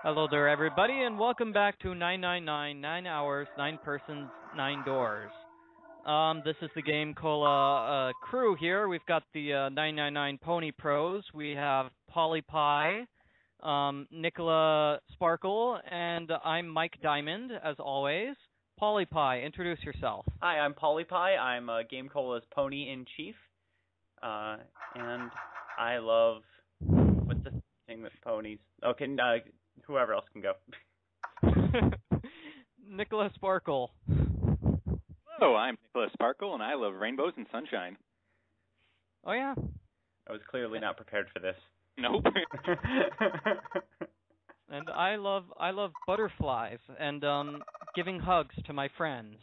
Hello there, everybody, and welcome back to 999, 9 hours, 9 persons, 9 doors. This is the Game Cola crew here. We've got the 999 Pony Pros. We have Polly Pie, Nikola Sparkle, and I'm Mike Diamond, as always. Polly Pie, introduce yourself. Hi, I'm Polly Pie. I'm Game Cola's Pony-in-Chief, and I love... What's the thing with ponies? Okay, whoever else can go. Nikola Sparkle. Hello, I'm Nikola Sparkle, and I love rainbows and sunshine. Oh, yeah? I was clearly not prepared for this. Nope. And I love butterflies and giving hugs to my friends.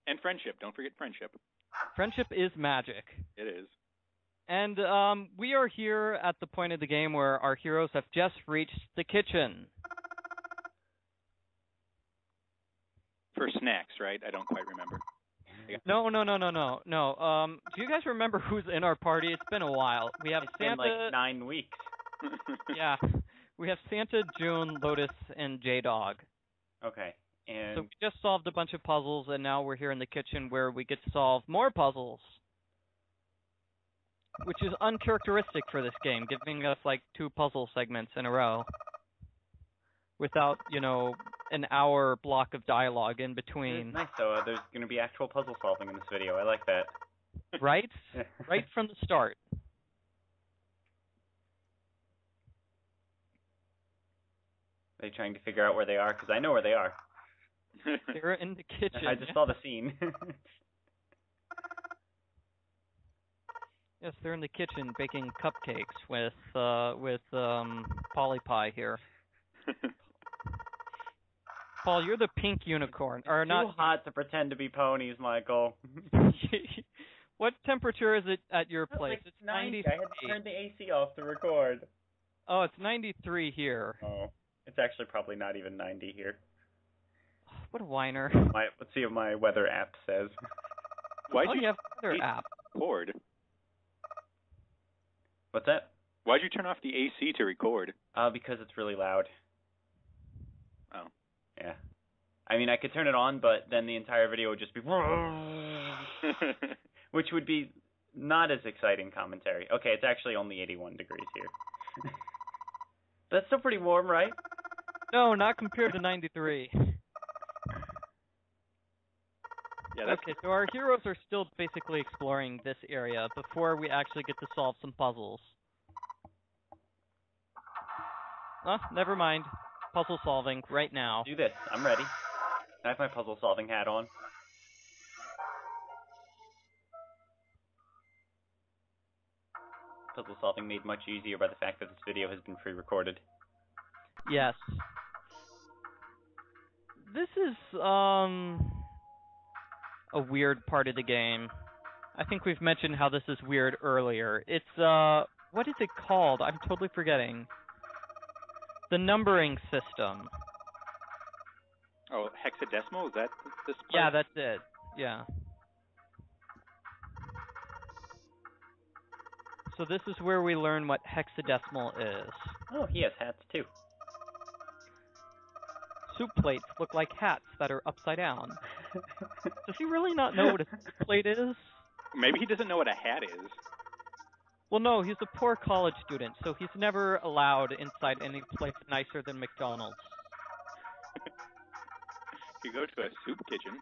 And friendship. Don't forget friendship. Friendship is magic. It is. And we are here at the point of the game where our heroes have just reached the kitchen. For snacks, right? I don't quite remember. No. Do you guys remember who's in our party? It's been a while. We have Santa. Been like 9 weeks. Yeah. We have Santa, June, Lotus, and J-Dog. Okay. And so we just solved a bunch of puzzles, and now we're here in the kitchen where we get to solve more puzzles. Which is uncharacteristic for this game, giving us like 2 puzzle segments in a row. Without, an hour block of dialogue in between. It's nice, though. There's going to be actual puzzle solving in this video. I like that. Right? Right from the start. Are they trying to figure out where they are? Because I know where they are. They're in the kitchen. I just saw the scene. Yes, they're in the kitchen baking cupcakes with Polly Pie here. Paul, you're the pink unicorn, or not? Too hot to pretend to be ponies, Michael. What temperature is it at your place? Like it's 90. I had to turn the AC off to record. Oh, it's 93 here. Oh, it's actually probably not even 90 here. What a whiner. Let's see what my weather app says. Why'd you have weather app? Record? What's that? Why'd you turn off the AC to record? Because it's really loud. Oh. Yeah. I mean, I could turn it on, but then the entire video would just be... which would be not as exciting commentary. Okay, it's actually only 81 degrees here. That's still pretty warm, right? No, not compared to 93. Yeah, okay, so our heroes are still basically exploring this area before we actually get to solve some puzzles. Never mind. Puzzle solving right now. Do this. I'm ready. I have my puzzle solving hat on. Puzzle solving made much easier by the fact that this video has been pre-recorded. Yes. This is, a weird part of the game. I think we've mentioned how this is weird earlier. It's, what is it called? I'm totally forgetting. The numbering system. Oh, hexadecimal? Is that this part? Yeah, that's it. Yeah. So this is where we learn what hexadecimal is. Oh, he has hats too. Soup plates look like hats that are upside down. Does he really not know what a soup plate is? Maybe he doesn't know what a hat is. Well, no, he's a poor college student, so he's never allowed inside any place nicer than McDonald's. You go to a soup kitchen.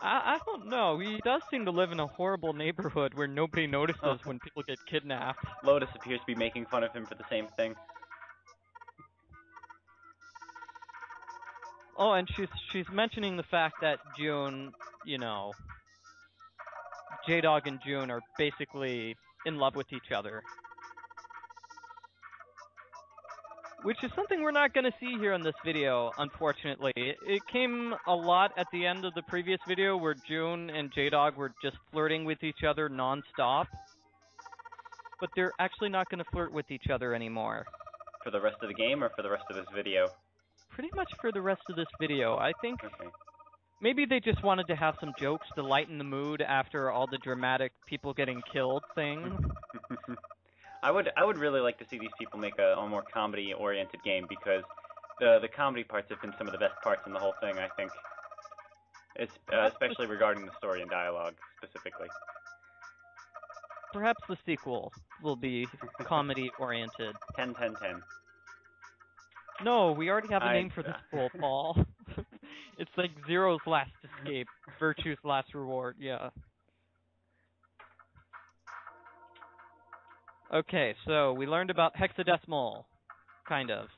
I don't know. He does seem to live in a horrible neighborhood where nobody notices when people get kidnapped. Lotus appears to be making fun of him for the same thing. Oh, and she's mentioning the fact that June, J-Dog and June are basically in love with each other. Which is something we're not going to see here in this video, unfortunately. It came a lot at the end of the previous video where June and J-Dog were just flirting with each other non-stop. But they're actually not going to flirt with each other anymore. For the rest of the game or for the rest of this video? Pretty much for the rest of this video. I think maybe they just wanted to have some jokes to lighten the mood after all the dramatic people getting killed thing. I would really like to see these people make a more comedy-oriented game because the comedy parts have been some of the best parts in the whole thing, I think. It's, especially regarding the story and dialogue, specifically. Perhaps the sequel will be comedy-oriented. 10-10-10. No, we already have a name for the sequel, Paul. It's like Zero's Last Escape, Virtue's Last Reward, yeah. Okay, so we learned about hexadecimal, kind of.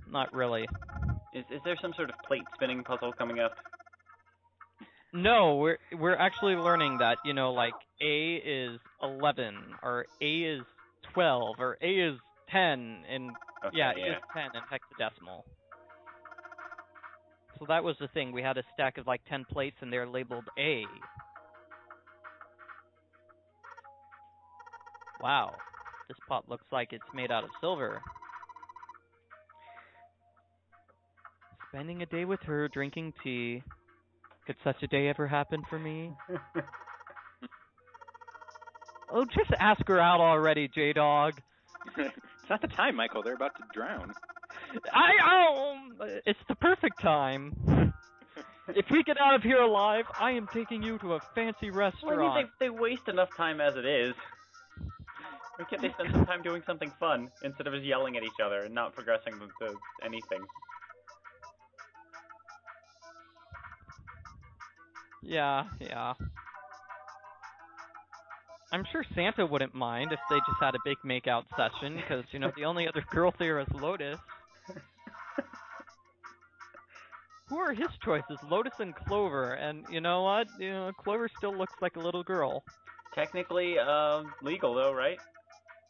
Not really. Is there some sort of plate spinning puzzle coming up? No, we're actually learning that, you know, like A is 11, or A is 12, or A is 10, and Okay, yeah, A is 10 in hexadecimal. So that was the thing. We had a stack of like 10 plates, and they're labeled A. Wow, this pot looks like it's made out of silver. Spending a day with her, drinking tea. Could such a day ever happen for me? Oh, just ask her out already, J-Dog. It's not the time, Michael. They're about to drown. It's the perfect time. If we get out of here alive, I am taking you to a fancy restaurant. Well, I mean, they waste enough time as it is. Why can't they spend some time doing something fun instead of just yelling at each other and not progressing to anything? Yeah. I'm sure Santa wouldn't mind if they just had a big makeout session, because, you know, the only other girl there is Lotus. Who are his choices? Lotus and Clover, and you know what? You know, Clover still looks like a little girl. Technically, legal though, right?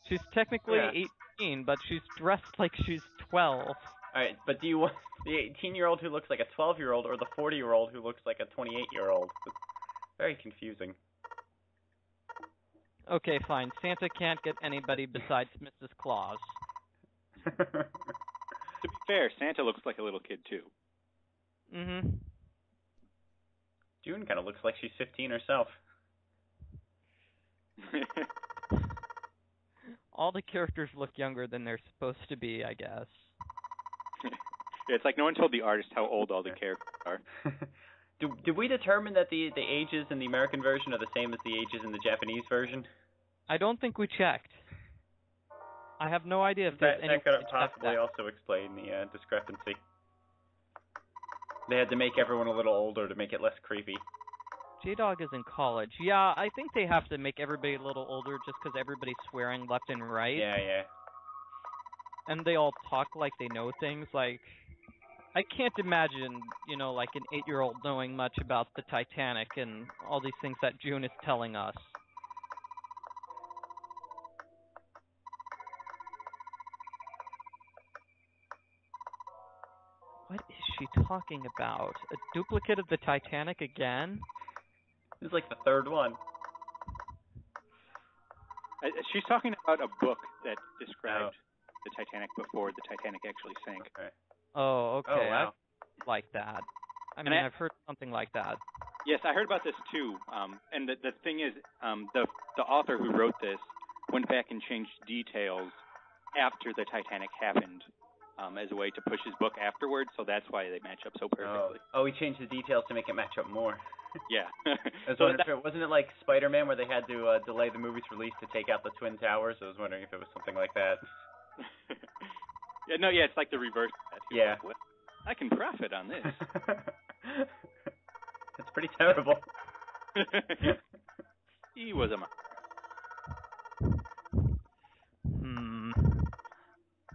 She's technically 18, but she's dressed like she's 12. Alright, but do you want the 18-year-old who looks like a 12-year-old or the 40-year-old who looks like a 28-year-old? It's very confusing. Okay, fine. Santa can't get anybody besides Mrs. Claus. To be fair, Santa looks like a little kid, too. Mm-hmm. June kind of looks like she's 15 herself. All the characters look younger than they're supposed to be, I guess. Yeah, it's like no one told the artist how old all the characters are. Did we determine that the ages in the American version are the same as the ages in the Japanese version? I don't think we checked. I have no idea if there's any. That could possibly also explain the discrepancy. They had to make everyone a little older to make it less creepy. J-Dog is in college. Yeah, I think they have to make everybody a little older just because everybody's swearing left and right. Yeah. And they all talk like they know things. Like, I can't imagine, you know, like an 8-year-old knowing much about the Titanic and all these things that June is telling us. What is she talking about? A duplicate of the Titanic again? This is like the third one. She's talking about a book that described the Titanic before the Titanic actually sank. Okay. Oh, okay. Oh, wow. Like that. I mean, I've heard something like that. Yes, I heard about this too. And the thing is, the author who wrote this went back and changed details after the Titanic happened, as a way to push his book afterwards. So that's why they match up so perfectly. Oh, he changed the details to make it match up more. Yeah. I was wondering if wasn't it like Spider-Man where they had to delay the movie's release to take out the Twin Towers? I was wondering if it was something like that. Yeah, it's like the reverse of that. Yeah. Like, well, I can profit on this. It's pretty terrible. He was a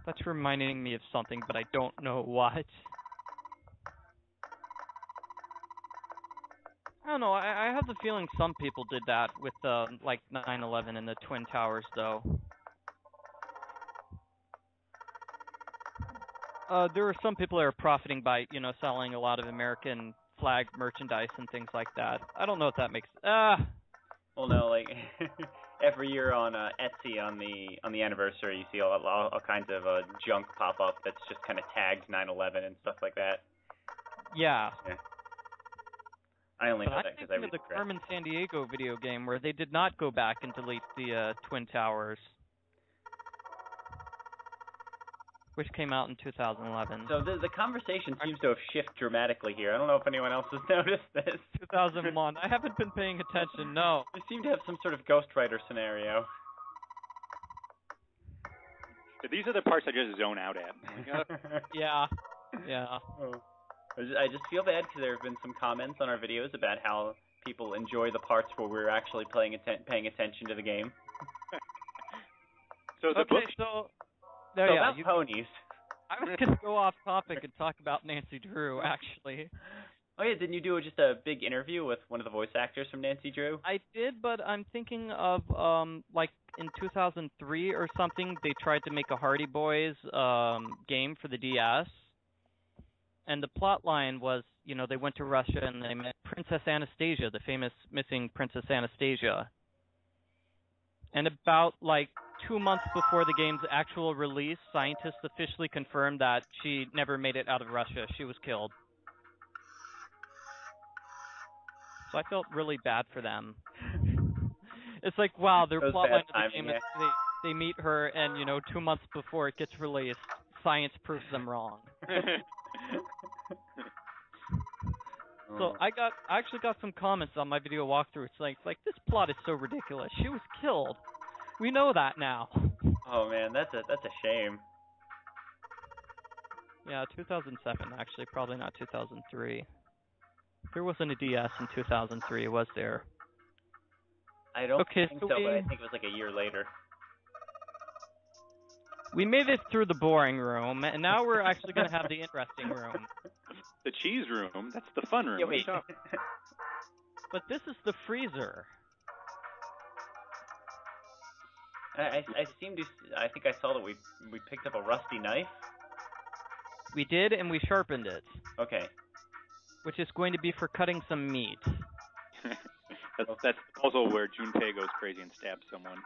That's reminding me of something, but I don't know what. I don't know, I have the feeling some people did that with, like, 9/11 and the Twin Towers, though. There are some people that are profiting by, you know, selling a lot of American flag merchandise and things like that. I don't know if that makes... Well, no, like, every year on Etsy on the anniversary, you see all kinds of junk pop up that's just kind of tagged 9/11 and stuff like that. Yeah. I only But know I'm that because I thinking read of the the thread. Carmen Sandiego video game where they did not go back and delete the Twin Towers, which came out in 2011. So the conversation seems to have shifted dramatically here. I don't know if anyone else has noticed this. 2001. I haven't been paying attention, no. We seem to have some sort of ghostwriter scenario. These are the parts I just zone out at. Yeah. Oh. I just feel bad because there have been some comments on our videos about how people enjoy the parts where we're actually paying attention to the game. So the book. So about ponies. I was going to go off topic and talk about Nancy Drew, actually. Oh yeah, didn't you do just a big interview with one of the voice actors from Nancy Drew? I did, but I'm thinking of, like, in 2003 or something, they tried to make a Hardy Boys game for the DS. And the plot line was, they went to Russia and they met Princess Anastasia, the famous missing Princess Anastasia. And about, 2 months before the game's actual release, scientists officially confirmed that she never made it out of Russia. She was killed. So I felt really bad for them. It's like, wow, their plotline of the game is they meet her and, 2 months before it gets released, science proves them wrong. So I actually got some comments on my video walkthrough. It's like this plot is so ridiculous. She was killed. We know that now. Oh man, that's a shame. Yeah, 2007 actually, probably not 2003. There wasn't a DS in 2003, was there? I don't think so, but I think it was like a year later. We made it through the boring room, and now we're actually going to have the interesting room. The cheese room? That's the fun room. Yeah, wait. But this is the freezer. I think I saw that we picked up a rusty knife. We did, and we sharpened it. Okay. Which is going to be for cutting some meat. That's also where Junpei goes crazy and stabs someone.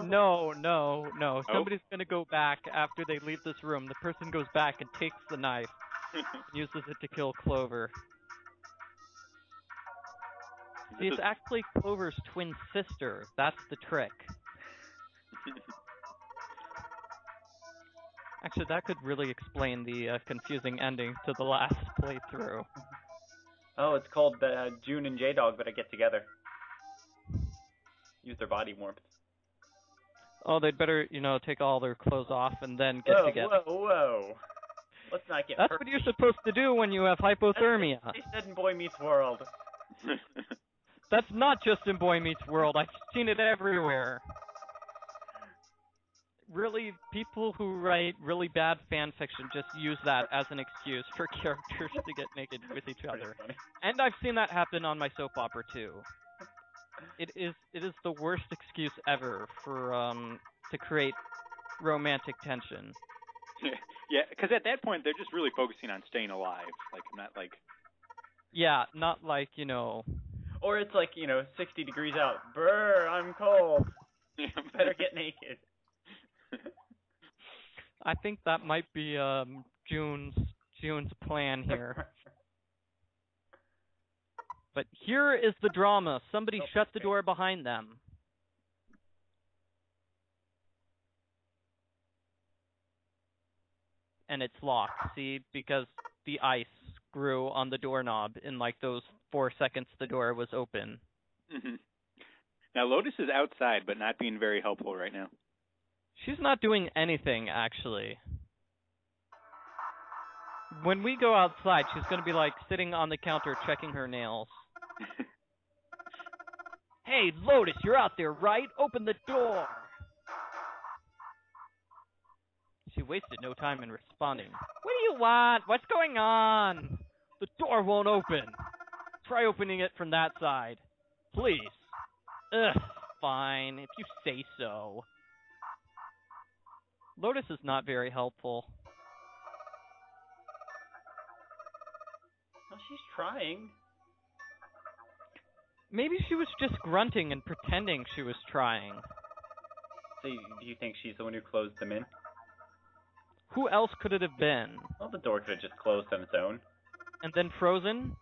No. Somebody's going to go back after they leave this room. The person goes back and takes the knife and uses it to kill Clover. See, it's actually Clover's twin sister. That's the trick. Actually, that could really explain the confusing ending to the last playthrough. Oh, it's called June and J-Dog Better Get Together. Use their body warmth. Oh, they'd better, take all their clothes off and then get together. Whoa. Let's not get That's hurt. what you're supposed to do when you have hypothermia. That's what they said in Boy Meets World. That's not just in Boy Meets World. I've seen it everywhere. Really, people who write really bad fan fiction just use that as an excuse for characters to get naked with each other. And I've seen that happen on my soap opera too. It is the worst excuse ever for to create romantic tension. Yeah, because at that point they're just really focusing on staying alive, Yeah, not like Or it's 60 degrees out. Brr, I'm cold. Better get naked. I think that might be June's plan here. But here is the drama. Somebody shut the door behind them. And it's locked, see, because the ice grew on the doorknob in those 4 seconds the door was open. Mm-hmm. Now Lotus is outside, but not being very helpful right now. She's not doing anything, actually. When we go outside, she's going to be sitting on the counter checking her nails. Hey, Lotus, you're out there, right? Open the door! She wasted no time in responding. What do you want? What's going on? The door won't open. Try opening it from that side. Please. Ugh, fine, if you say so. Lotus is not very helpful. Well, she's trying. Maybe she was just grunting and pretending she was trying. So do you think she's the one who closed them in? Who else could it have been? Well, the door could have just closed on its own. And then frozen?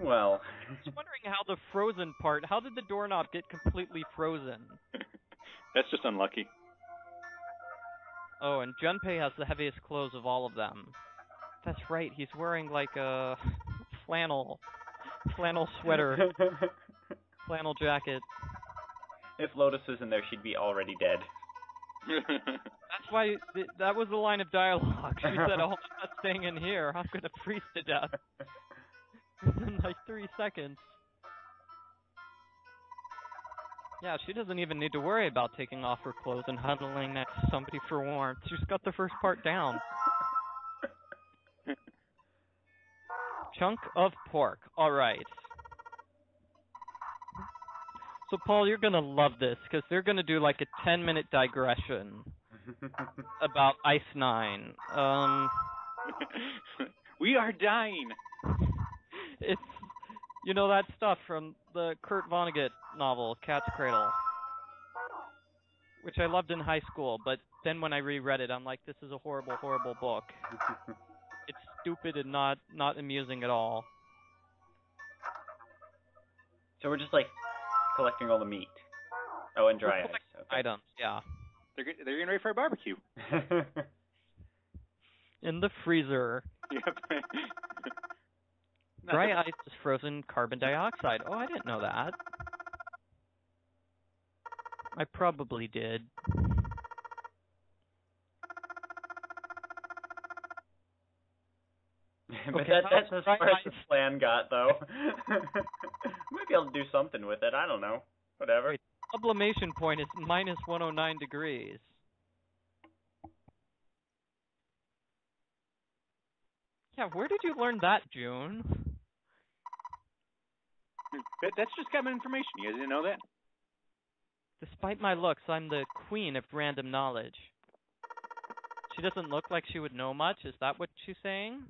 Well. I was wondering how the frozen part, how did the doorknob get completely frozen? That's just unlucky. Oh, and Junpei has the heaviest clothes of all of them. That's right, he's wearing like a flannel sweater, flannel jacket. If Lotus was in there, she'd be already dead. That's why that was the line of dialogue. She said, "Oh, I'm not staying in here. I'm gonna freeze to death in like 3 seconds." Yeah, she doesn't even need to worry about taking off her clothes and huddling next to somebody for warmth. She's got the first part down. Chunk of pork. All right. So, Paul, you're going to love this, because they're going to do like a 10-minute digression about Ice 9. We are dying. It's, you know, that stuff from the Kurt Vonnegut novel, Cat's Cradle, which I loved in high school, but then when I reread it, I'm like, this is a horrible, horrible book. It's stupid and not amusing at all. So we're just like collecting all the meat. Oh, and dry ice. Okay. Items, yeah. They're getting ready for a barbecue. In the freezer. Yep. Dry ice is frozen carbon dioxide. Oh, I didn't know that. I probably did. But Okay, that's as far as the plan got, though. Might be able to do something with it. I don't know. Whatever. Wait, sublimation point is minus 109 degrees. Yeah, where did you learn that, June? That's just common information. You guys didn't know that? Despite my looks, I'm the queen of random knowledge. She doesn't look like she would know much. Is that what she's saying?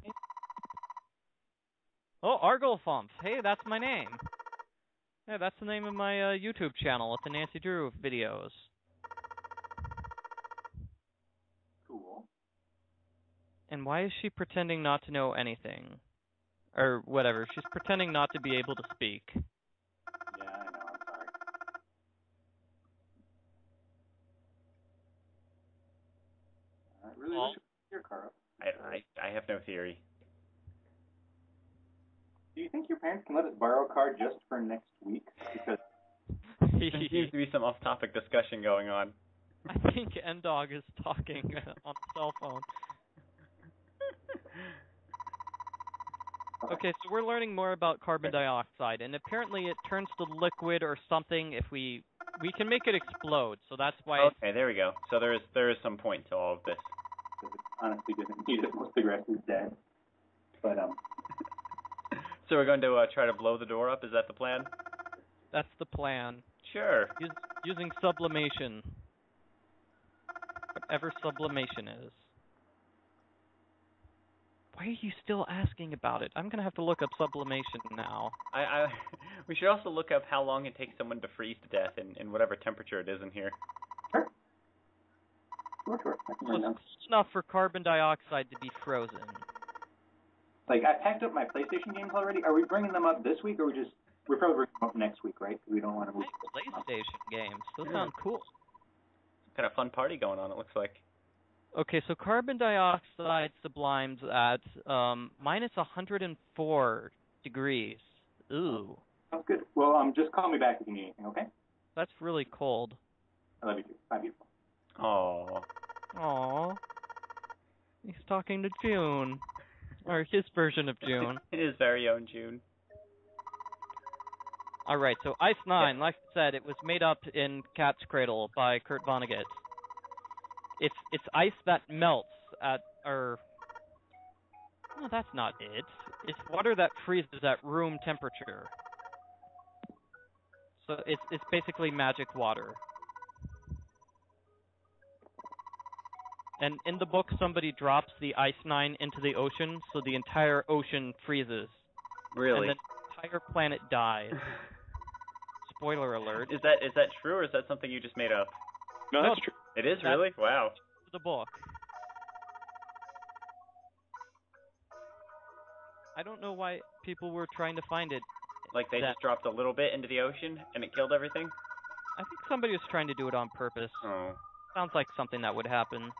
Oh, Argolfump. Hey, that's my name. Yeah, that's the name of my YouTube channel with the Nancy Drew videos. Cool. And why is she pretending not to know anything? Or whatever. She's pretending not to be able to speak. Yeah, I know. I'm sorry. I really wish it was your car. I have no theory. Do you think your parents can let us borrow a car just for next week? Because there seems to be some off-topic discussion going on. I think N-Dog is talking on the cell phone. Okay, so we're learning more about carbon dioxide, and apparently it turns to liquid or something if we can make it explode. So that's why. Okay, there we go. So there is some point to all of this. it honestly doesn't need it. Most of the rest is dead. But So we're going to try to blow the door up. Is that the plan? That's the plan. Sure. Using sublimation. Whatever sublimation is. Why are you still asking about it? I'm going to have to look up sublimation now. We should also look up how long it takes someone to freeze to death in whatever temperature it is in here. Sure. Well, it's enough for carbon dioxide to be frozen. Like, I packed up my PlayStation games already. Are we bringing them up this week, or we're probably bringing them up next week, right? Because we don't want to move. PlayStation games. Those sound cool. Kind of fun party going on, it looks like. Okay, so carbon dioxide sublimes at minus 104 degrees. Ooh. Sounds good. Well, just call me back if you need anything, okay? That's really cold. I love you too. Bye, beautiful. Aww. Aww. He's talking to June. Or his version of June. His very own June. Alright, so Ice 9, like I said, it was made up in Cat's Cradle by Kurt Vonnegut. It's ice that melts at, no, that's not it. It's water that freezes at room temperature. So it's basically magic water. And in the book, somebody drops the Ice 9 into the ocean, so the entire ocean freezes. Really? And the entire planet dies. Spoiler alert. Is that true, or is that something you just made up? No, that's true. It is, really? Wow. The book. I don't know why people were trying to find it. Like they just dropped a little bit into the ocean and it killed everything? I think somebody was trying to do it on purpose. Oh. Sounds like something that would happen.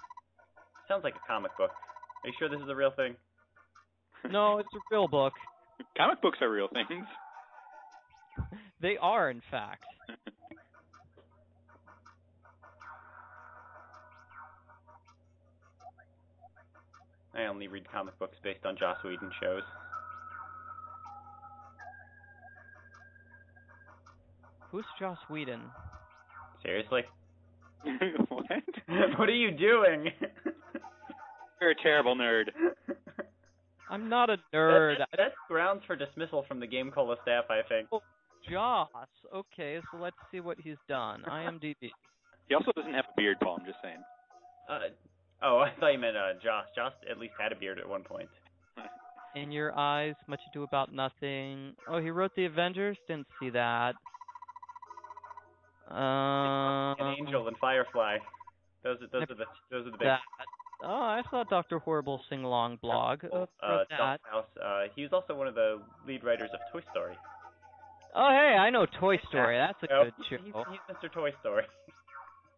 Sounds like a comic book. Are you sure this is a real thing? No, it's a real book. Comic books are real things. They are, in fact. I only read comic books based on Joss Whedon shows. Who's Joss Whedon? Seriously? What? What are you doing? You're a terrible nerd. I'm not a nerd. That's grounds for dismissal from the Game Cola staff, I think. Oh, Joss. Okay, so let's see what he's done. IMDb. He also doesn't have a beard, Paul. I'm just saying. Oh, I thought you meant Joss. Joss at least had a beard at one point. In Your Eyes, Much Ado About Nothing. Oh, he wrote The Avengers? Didn't see that. An Angel and Firefly. Those are the big. Oh, I saw Dr. Horrible's sing-along blog. Wrote that. Dollhouse. He was also one of the lead writers of Toy Story. Oh, hey, I know Toy Story. That's a good show. He's Mr. Toy Story.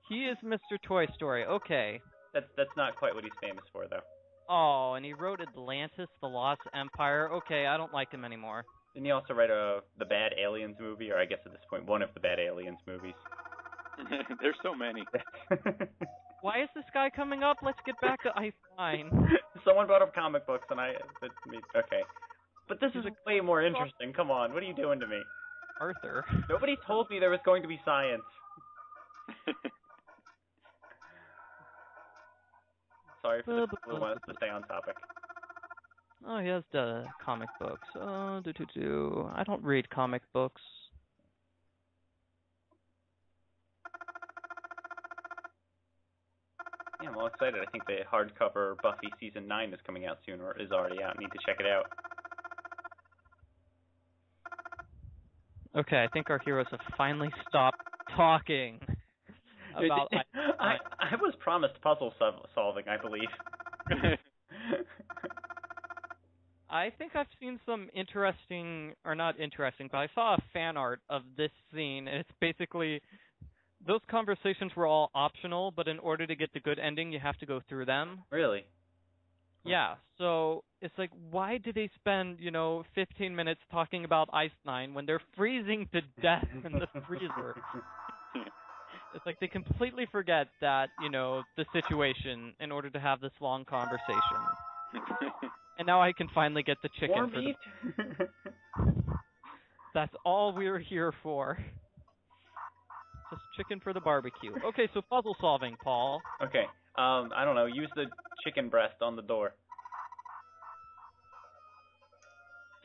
He is Mr. Toy Story. Okay. That's not quite what he's famous for, though. Oh, and he wrote Atlantis, The Lost Empire. Okay, I don't like him anymore. Didn't he also write the Bad Aliens movie, or I guess at this point, one of the Bad Aliens movies? There's so many. Why is this guy coming up? Let's get back to Ice 9. Someone brought up comic books, and okay. But this is way more interesting. Come on, what are you doing to me? Arthur. Nobody told me there was going to be science. Sorry for the people who want us to stay on topic. Oh, he has the comic books. I don't read comic books. Yeah, I'm all excited. I think the hardcover Buffy Season 9 is coming out soon, or is already out. I need to check it out. Okay, I think our heroes have finally stopped talking about... I was promised puzzle solving, I believe. I think I've seen some interesting, or not interesting, but I saw a fan art of this scene, and it's basically... Those conversations were all optional, but in order to get the good ending, you have to go through them. Really? Yeah, so it's like, why do they spend, 15 minutes talking about Ice 9 when they're freezing to death in the freezer? It's like they completely forget that, the situation in order to have this long conversation. And now I can finally get the chicken More for meat? That's all we're here for. Just chicken for the barbecue. Okay, so puzzle solving, Paul. Okay. I don't know. Use the chicken breast on the door.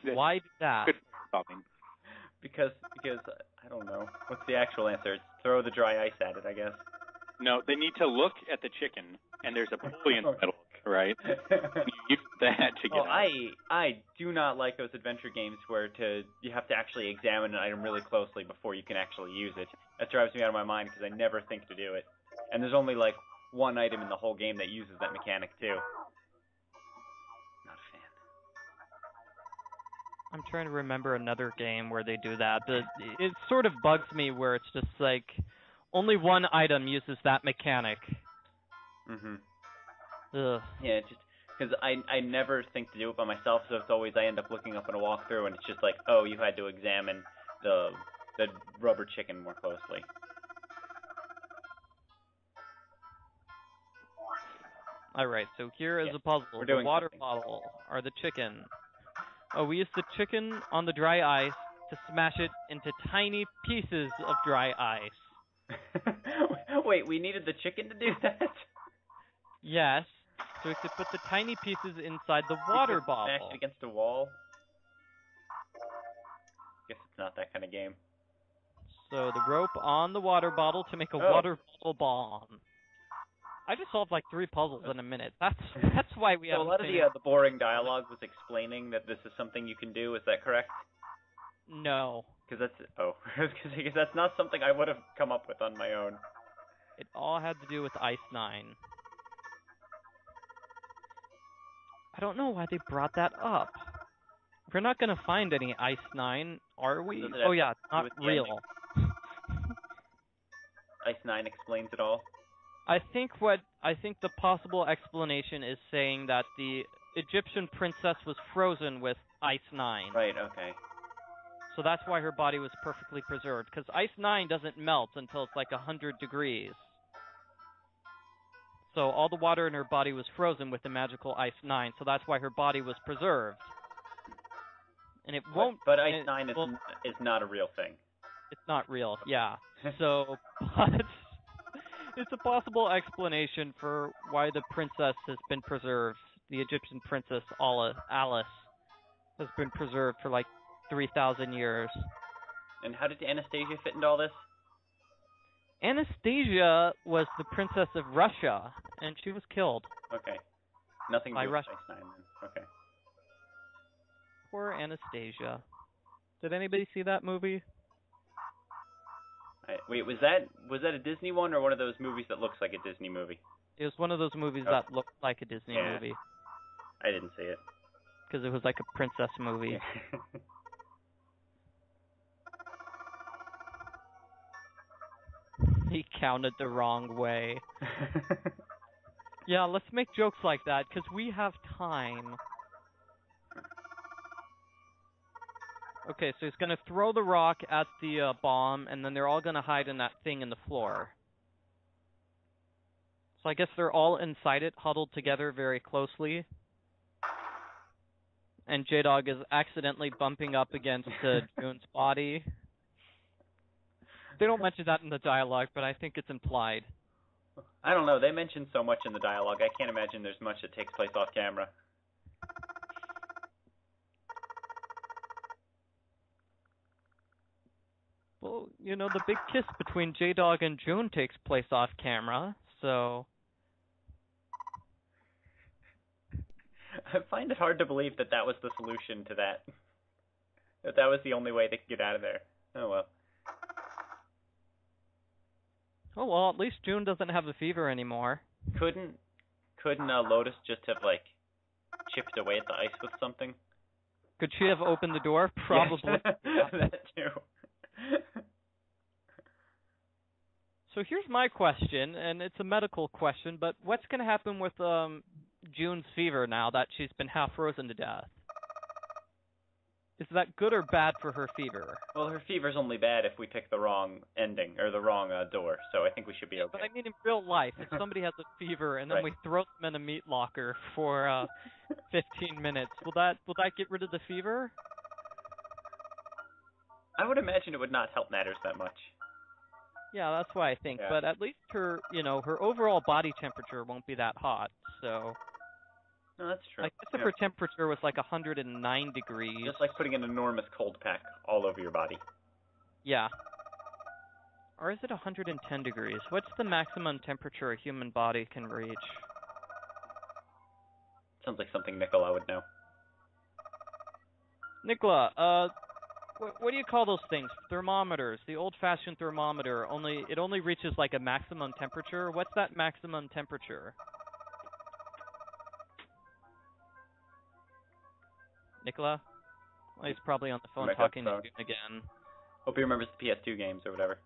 Why do that? Good solving. Because I don't know. What's the actual answer? It's throw the dry ice at it, I guess. No, they need to look at the chicken, and there's a pulley in the middle, right? You use that to get out. I do not like those adventure games where you have to actually examine an item really closely before you can actually use it. That drives me out of my mind because I never think to do it. And there's only like one item in the whole game that uses that mechanic too. Not a fan. I'm trying to remember another game where they do that, but it sort of bugs me where it's just like only one item uses that mechanic. Mhm. Ugh. Yeah, just because I never think to do it by myself, so it's always I end up looking up in a walkthrough and it's just like, oh, you had to examine the rubber chicken more closely. Alright, so here is a puzzle. We're doing the water something. bottle or the chicken. Oh, we use the chicken on the dry ice to smash it into tiny pieces of dry ice. Wait, we needed the chicken to do that? Yes. So we have to put the tiny pieces inside the water bottle. Smash it against a wall? Guess it's not that kind of game. So the rope on the water bottle to make a water bottle bomb. I just solved like 3 puzzles in a minute. That's why we have. So a lot of the boring dialogue was explaining that this is something you can do. Is that correct? No. Because that's not something I would have come up with on my own. It all had to do with Ice 9. I don't know why they brought that up. We're not going to find any Ice 9, are we? Does it Oh, have yeah, it's to do not with the real. Ice 9 explains it all. I think the possible explanation is saying that the Egyptian princess was frozen with Ice 9. Right, okay. So that's why her body was perfectly preserved, because Ice 9 doesn't melt until it's like 100 degrees. So all the water in her body was frozen with the magical Ice 9, so that's why her body was preserved. And it won't... But Ice 9 is not a real thing. It's not real, yeah. So, but it's a possible explanation for why the princess has been preserved. The Egyptian princess Alice has been preserved for like 3,000 years. And how did Anastasia fit into all this? Anastasia was the princess of Russia, and she was killed. Okay. Nothing to do with Ice 9 then. Okay. Poor Anastasia. Did anybody see that movie? Wait, was that a Disney one or one of those movies that looks like a Disney movie? It was one of those movies that looked like a Disney movie. I didn't see it. Because it was like a princess movie. He counted the wrong way. Yeah, let's make jokes like that, because we have time. Okay, so he's going to throw the rock at the bomb, and then they're all going to hide in that thing in the floor. So I guess they're all inside it, huddled together very closely. And J-Dog is accidentally bumping up against June's body. They don't mention that in the dialogue, but I think it's implied. I don't know. They mention so much in the dialogue. I can't imagine there's much that takes place off camera. Well, you know, the big kiss between J-Dog and June takes place off camera, so... I find it hard to believe that was the solution to that. That was the only way they could get out of there. Oh, well. Oh, well, at least June doesn't have the fever anymore. Couldn't Lotus just have, like, chipped away at the ice with something? Could she have opened the door? Probably. Yes. That too. So here's my question, and it's a medical question, but what's going to happen with June's fever now that she's been half frozen to death? Is that good or bad for her fever? Well, her fever's only bad if we pick the wrong ending, or the wrong door, so I think we should be okay. But I mean in real life, if somebody has a fever and then we throw them in a meat locker for 15 minutes, will that get rid of the fever? I would imagine it would not help matters that much. Yeah, that's why I think. Yeah. But at least her overall body temperature won't be that hot, so... No, that's true. I guess if her temperature was like 109 degrees... Just like putting an enormous cold pack all over your body. Yeah. Or is it 110 degrees? What's the maximum temperature a human body can reach? Sounds like something Nikola would know. Nikola, what do you call those things? Thermometers. The old-fashioned thermometer, it only reaches like a maximum temperature. What's that maximum temperature? Nikola? Well, he's probably on the phone talking to you again. Hope he remembers the PS2 games or whatever.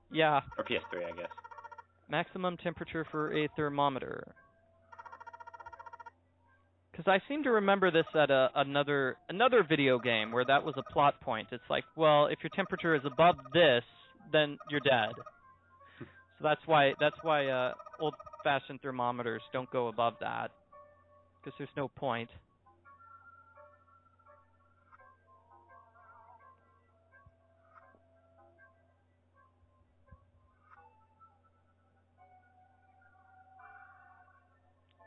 Yeah. Or PS3, I guess. Maximum temperature for a thermometer. Because I seem to remember this at another video game where that was a plot point. It's like, well, if your temperature is above this, then you're dead. So that's why old-fashioned thermometers don't go above that. Because there's no point.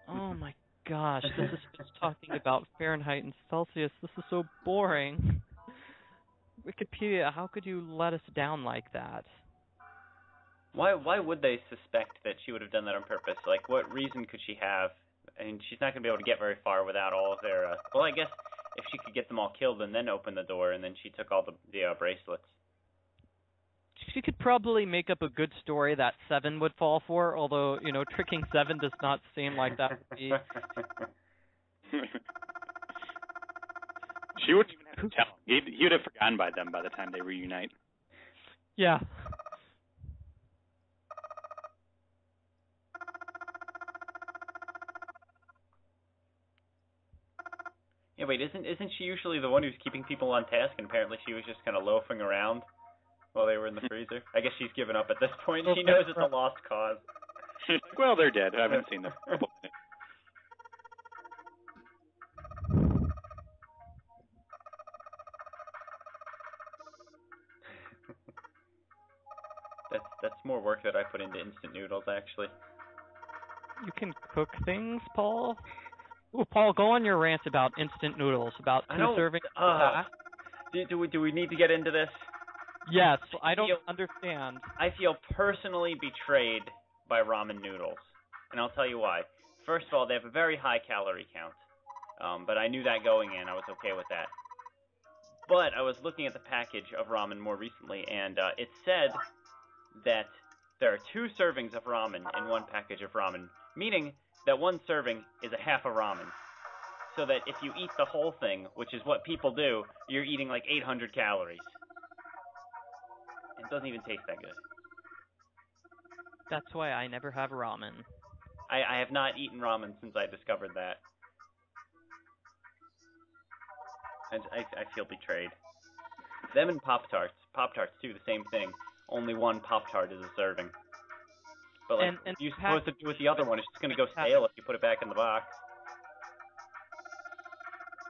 Oh my gosh, this is just talking about Fahrenheit and Celsius. This is so boring. Wikipedia, how could you let us down like that? Why would they suspect that she would have done that on purpose? Like, what reason could she have? I mean, she's not going to be able to get very far without all of their... well, I guess if she could get them all killed and then open the door, and then she took all the bracelets. She could probably make up a good story that Seven would fall for, although, tricking Seven does not seem like that would be... She wouldn't even have to tell him. He would have forgotten by them by the time they reunite. Yeah. Yeah, wait, isn't she usually the one who's keeping people on task, and apparently she was just kind of loafing around while they were in the freezer? I guess she's given up at this point. She knows it's a lost cause. Well, they're dead. I haven't seen them for a couple minutes. That's more work that I put into instant noodles, actually. You can cook things, Paul? Ooh, Paul, go on your rant about instant noodles, about 2 servings of that. Do we need to get into this? Yes, I don't understand. I feel personally betrayed by ramen noodles, and I'll tell you why. First of all, they have a very high calorie count, but I knew that going in. I was okay with that. But I was looking at the package of ramen more recently, and it said that there are 2 servings of ramen in one package of ramen, meaning that 1 serving is a half a ramen. So that if you eat the whole thing, which is what people do, you're eating like 800 calories. It doesn't even taste that good. That's why I never have ramen. I have not eaten ramen since I discovered that. I feel betrayed. Them and Pop-Tarts. Pop-Tarts, too, the same thing. Only 1 Pop-Tart is a serving. But like, what you're supposed to do with the other one? It's just going to go stale if you put it back in the box.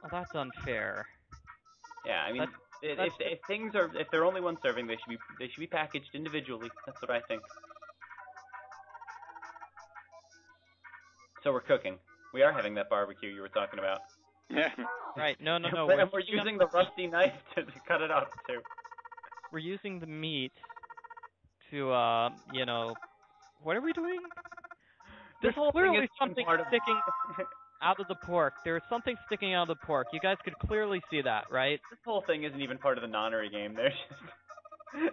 Oh, that's unfair. Yeah, I mean, if they're only 1 serving, they should be packaged individually. That's what I think. So we're cooking. We are having that barbecue you were talking about. Yeah. Right. No. And we're using the rusty knife to cut it up too. We're using the meat to, what are we doing? There's clearly something sticking out of the pork. There's something sticking out of the pork. You guys could clearly see that, right? This whole thing isn't even part of the nonary game.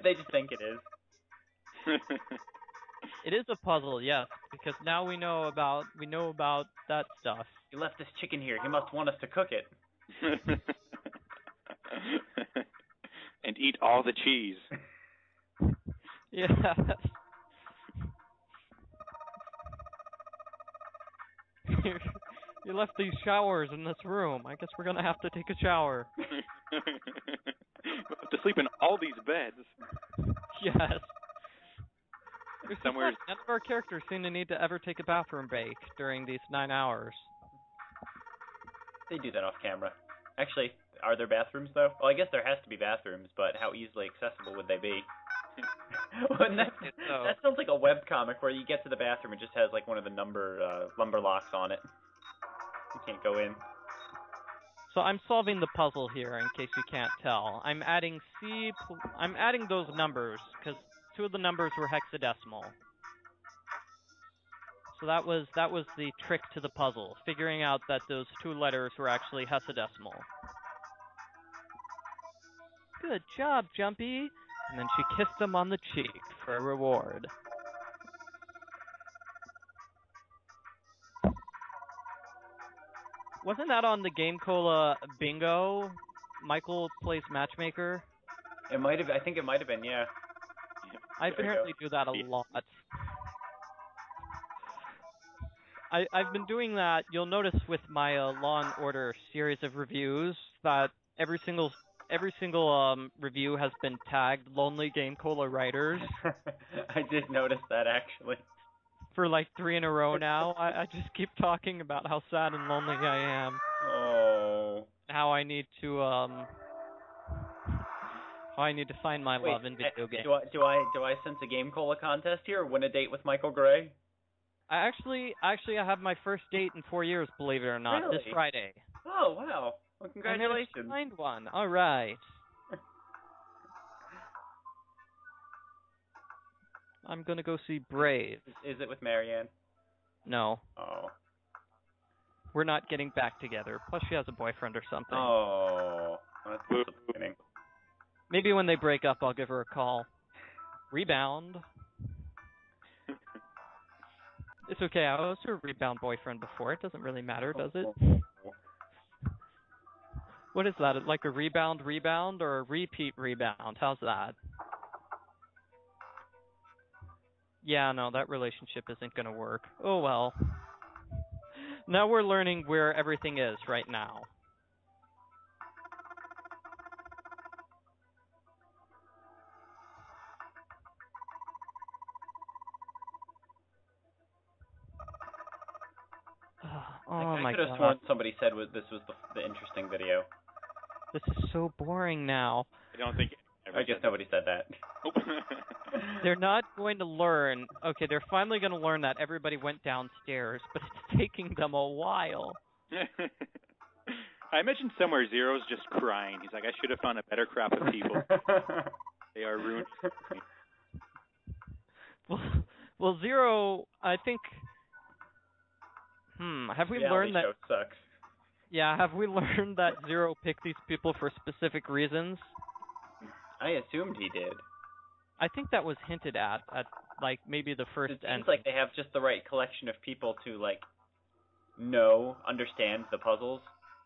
They just think it is. It is a puzzle, yes, because now we know about that stuff. He left this chicken here. He must want us to cook it. And eat all the cheese. Yeah. You left these showers in this room. I guess we're gonna have to take a shower. We'll have to sleep in all these beds. Yes. None of our characters seem to need to ever take a bathroom break during these 9 hours. They do that off camera. Actually, are there bathrooms though? Well, I guess there has to be bathrooms, but how easily accessible would they be? That sounds like a webcomic where you get to the bathroom and just has like one of the lumber locks on it. You can't go in. So I'm solving the puzzle here, in case you can't tell. I'm adding those numbers because 2 of the numbers were hexadecimal. So that was the trick to the puzzle, figuring out that those 2 letters were actually hexadecimal. Good job, Jumpy! And then she kissed him on the cheek for a reward. Wasn't that on the Game Cola Bingo? Michael plays matchmaker? It might have. I think it might have been. Yeah. I apparently do that a lot. I've been doing that. You'll notice with my Law and Order series of reviews that every single review has been tagged Lonely Game Cola Writers. I did notice that actually. For like 3 in a row now. I just keep talking about how sad and lonely I am. Oh. How I need to find my love in video games. Do I sense a Game Cola contest here? Or win a date with Michael Gray? I have my first date in 4 years, believe it or not, really? This Friday. Oh wow! Well, congratulations. I'm gonna find one. All right. I'm gonna go see Brave. Is it with Marianne? No. Oh. We're not getting back together. Plus, she has a boyfriend or something. Oh. That's disappointing. Maybe when they break up, I'll give her a call. Rebound. It's okay. I was her rebound boyfriend before. It doesn't really matter, does it? What is that? Like a rebound, or a repeat rebound? How's that? Yeah, no, that relationship isn't going to work. Oh, well. Now we're learning where everything is right now. Oh I my could have god. sworn somebody said this was the interesting video. This is so boring now. I don't think. I guess nobody said that. They're not going to learn. Okay, they're finally going to learn that everybody went downstairs, but it's taking them a while. I imagine somewhere Zero's just crying. He's like, I should have found a better crop of people. They are ruined. Well, Zero, I think. Have we learned that? Show sucks. Yeah, have we learned that Zero picked these people for specific reasons? I assumed he did. I think that was hinted at like maybe the first. It seems like they have just the right collection of people to understand the puzzles.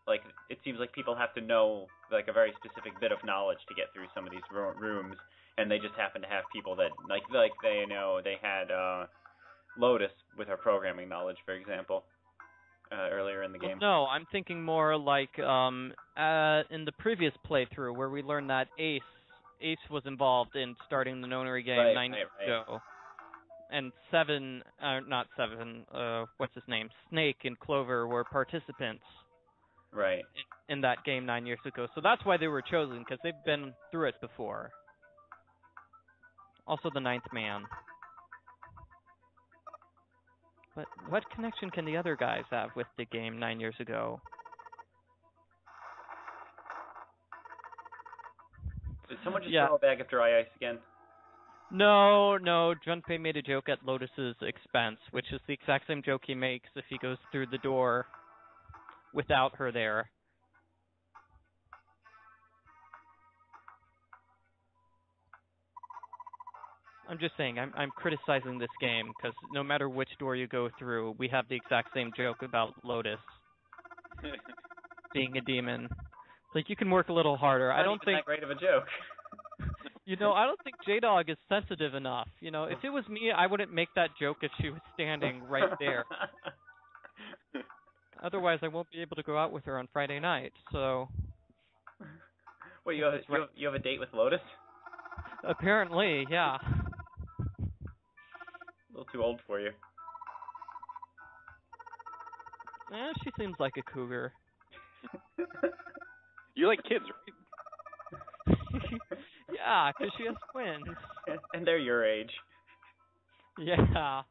Like it seems like people have to know like a very specific bit of knowledge to get through some of these rooms, and they just happen to have people that like they know they had Lotus with her programming knowledge, for example, earlier in the game. No, I'm thinking more like in the previous playthrough where we learned that Ace was involved in starting the nonary game 9 years ago. And what's his name? Snake and Clover were participants. Right. In that game 9 years ago. So that's why they were chosen, because they've been through it before. Also the Ninth Man. But what connection can the other guys have with the game 9 years ago? Did someone just throw a bag of dry ice again? No, Junpei made a joke at Lotus's expense, which is the exact same joke he makes if he goes through the door without her there. I'm just saying, I'm criticizing this game, because no matter which door you go through, we have the exact same joke about Lotus being a demon. Like, you can work a little harder. I don't think that great of a joke. I don't think J-Dog is sensitive enough. If it was me, I wouldn't make that joke if she was standing right there. Otherwise, I won't be able to go out with her on Friday night, so... Wait, you have a date with Lotus? Apparently, yeah. A little too old for you. She seems like a cougar. You like kids, right? Yeah, because she has twins. And they're your age. Yeah.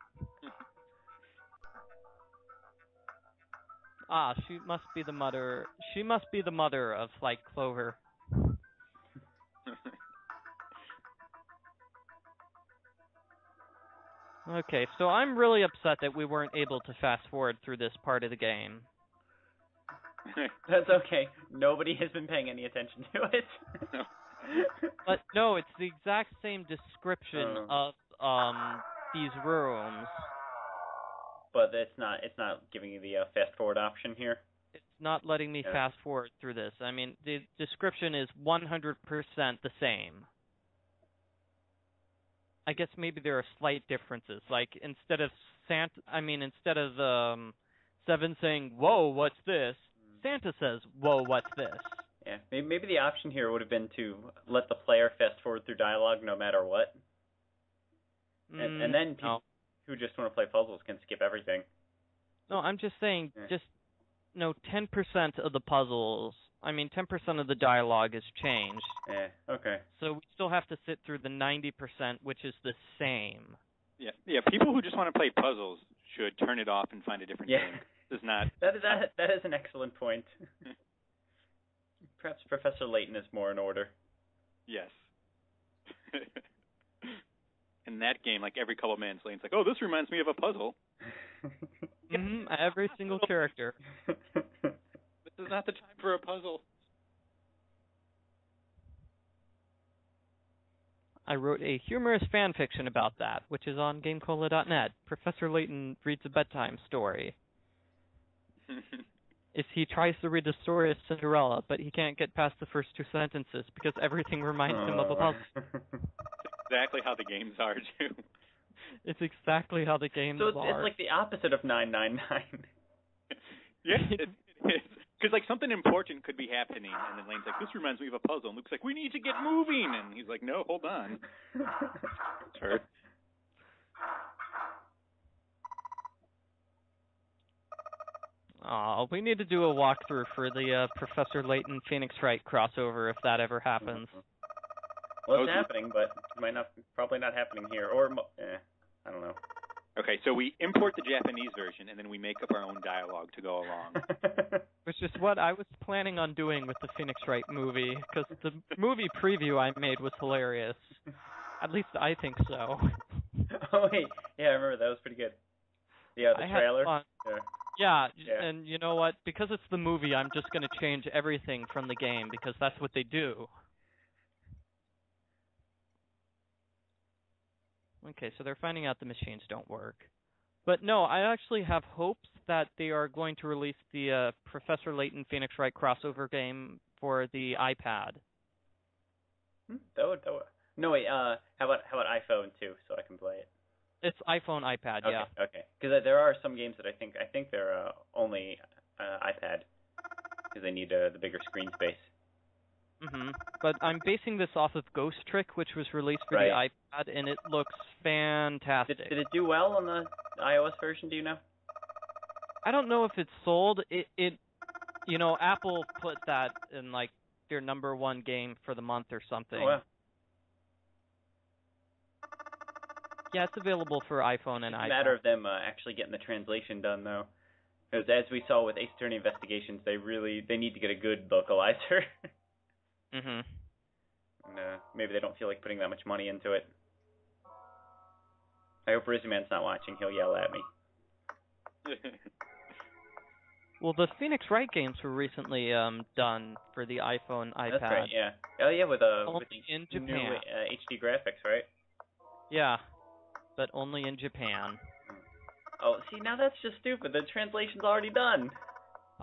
She must be the mother. She must be the mother of, like, Clover. Okay, so I'm really upset that we weren't able to fast forward through this part of the game. That's okay. Nobody has been paying any attention to it. But no, it's the exact same description of these rooms. But it's not giving you the fast forward option here. It's not letting me fast forward through this. I mean, the description is 100% the same. I guess maybe there are slight differences. Like instead of Seven saying, "Whoa, what's this?" Santa says, "Whoa, what's this?" Yeah, maybe the option here would have been to let the player fast forward through dialogue no matter what. And then people who just want to play puzzles can skip everything. No, I'm just saying, 10% of the puzzles, 10% of the dialogue is changed. Yeah, okay. So we still have to sit through the 90%, which is the same. Yeah. People who just want to play puzzles should turn it off and find a different game. This is not. That is an excellent point. Perhaps Professor Layton is more in order. Yes. In that game, like every couple of minutes, Layton's like, "Oh, this reminds me of a puzzle." Every single character. This is not the time for a puzzle. I wrote a humorous fan fiction about that, which is on GameCola.net. Professor Layton reads a bedtime story. is he tries to read the story of Cinderella, but he can't get past the first 2 sentences because everything reminds him of a puzzle. Exactly how the games are, too. It's exactly how the games are. So it's like the opposite of 999. Yeah, it is. Because, like, something important could be happening, and then Lane's like, this reminds me of a puzzle. And Luke's like, we need to get moving. And he's like, no, hold on. Sure. Oh, we need to do a walkthrough for the Professor Layton Phoenix Wright crossover if that ever happens. Well, it's happening, but probably not happening here. Or, I don't know. Okay, so we import the Japanese version, and then we make up our own dialogue to go along. Which is what I was planning on doing with the Phoenix Wright movie, because the movie preview I made was hilarious. At least I think so. Oh, wait. Yeah, I remember. That was pretty good. Yeah, the trailer. Yeah, and you know what? Because it's the movie, I'm just going to change everything from the game, because that's what they do. Okay, so they're finding out the machines don't work. But no, I actually have hopes that they are going to release the Professor Layton Phoenix Wright crossover game for the iPad. That would. No, wait. How about iPhone too, so I can play it? It's iPhone, iPad, okay, yeah. Okay. Because there are some games that I think they're only iPad because they need the bigger screen space. But I'm basing this off of Ghost Trick, which was released for the iPad, and it looks fantastic. Did it do well on the iOS version? Do you know? I don't know if it's sold. You know, Apple put that in like their #1 game for the month or something. Oh, wow. Yeah, it's available for iPhone and iPad. It's a matter of them actually getting the translation done, though. Because as we saw with Ace Attorney Investigations, they need to get a good localizer. And, maybe they don't feel like putting that much money into it. I hope Rizzyman's not watching. He'll yell at me. Well, the Phoenix Wright games were recently done for the iPhone, iPad. That's right, yeah. Oh, yeah, with in Japan. New HD graphics, right? Yeah, but only in Japan. Oh, see, now that's just stupid. The translation's already done.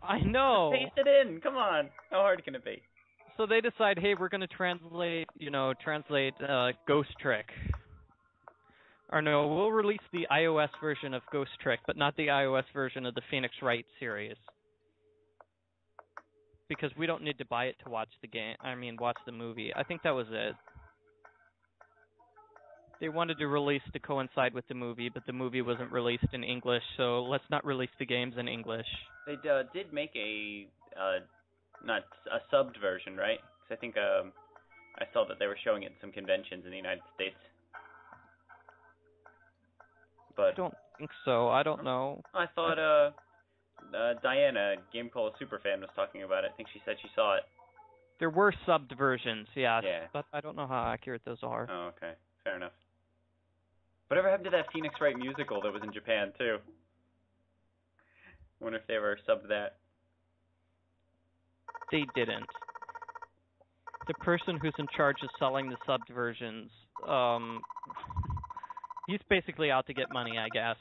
I know. Just paste it in. Come on. How hard can it be? So they decide, hey, we're going to translate Ghost Trick. Or no, we'll release the iOS version of Ghost Trick, but not the iOS version of the Phoenix Wright series. Because we don't need to buy it to watch watch the movie. I think that was it. They wanted to release to coincide with the movie, but the movie wasn't released in English, so let's not release the games in English. They did make not a subbed version, right? Because I think I saw that they were showing it in some conventions in the United States. But I don't think so. I don't know. I thought Diana, Game Cola Superfan, was talking about it. I think she said she saw it. There were subbed versions, yes, yeah. But I don't know how accurate those are. Oh, okay. Fair enough. Whatever happened to that Phoenix Wright musical that was in Japan, too? Wonder if they ever subbed that. They didn't. The person who's in charge of selling the subbed versions, he's basically out to get money, I guess.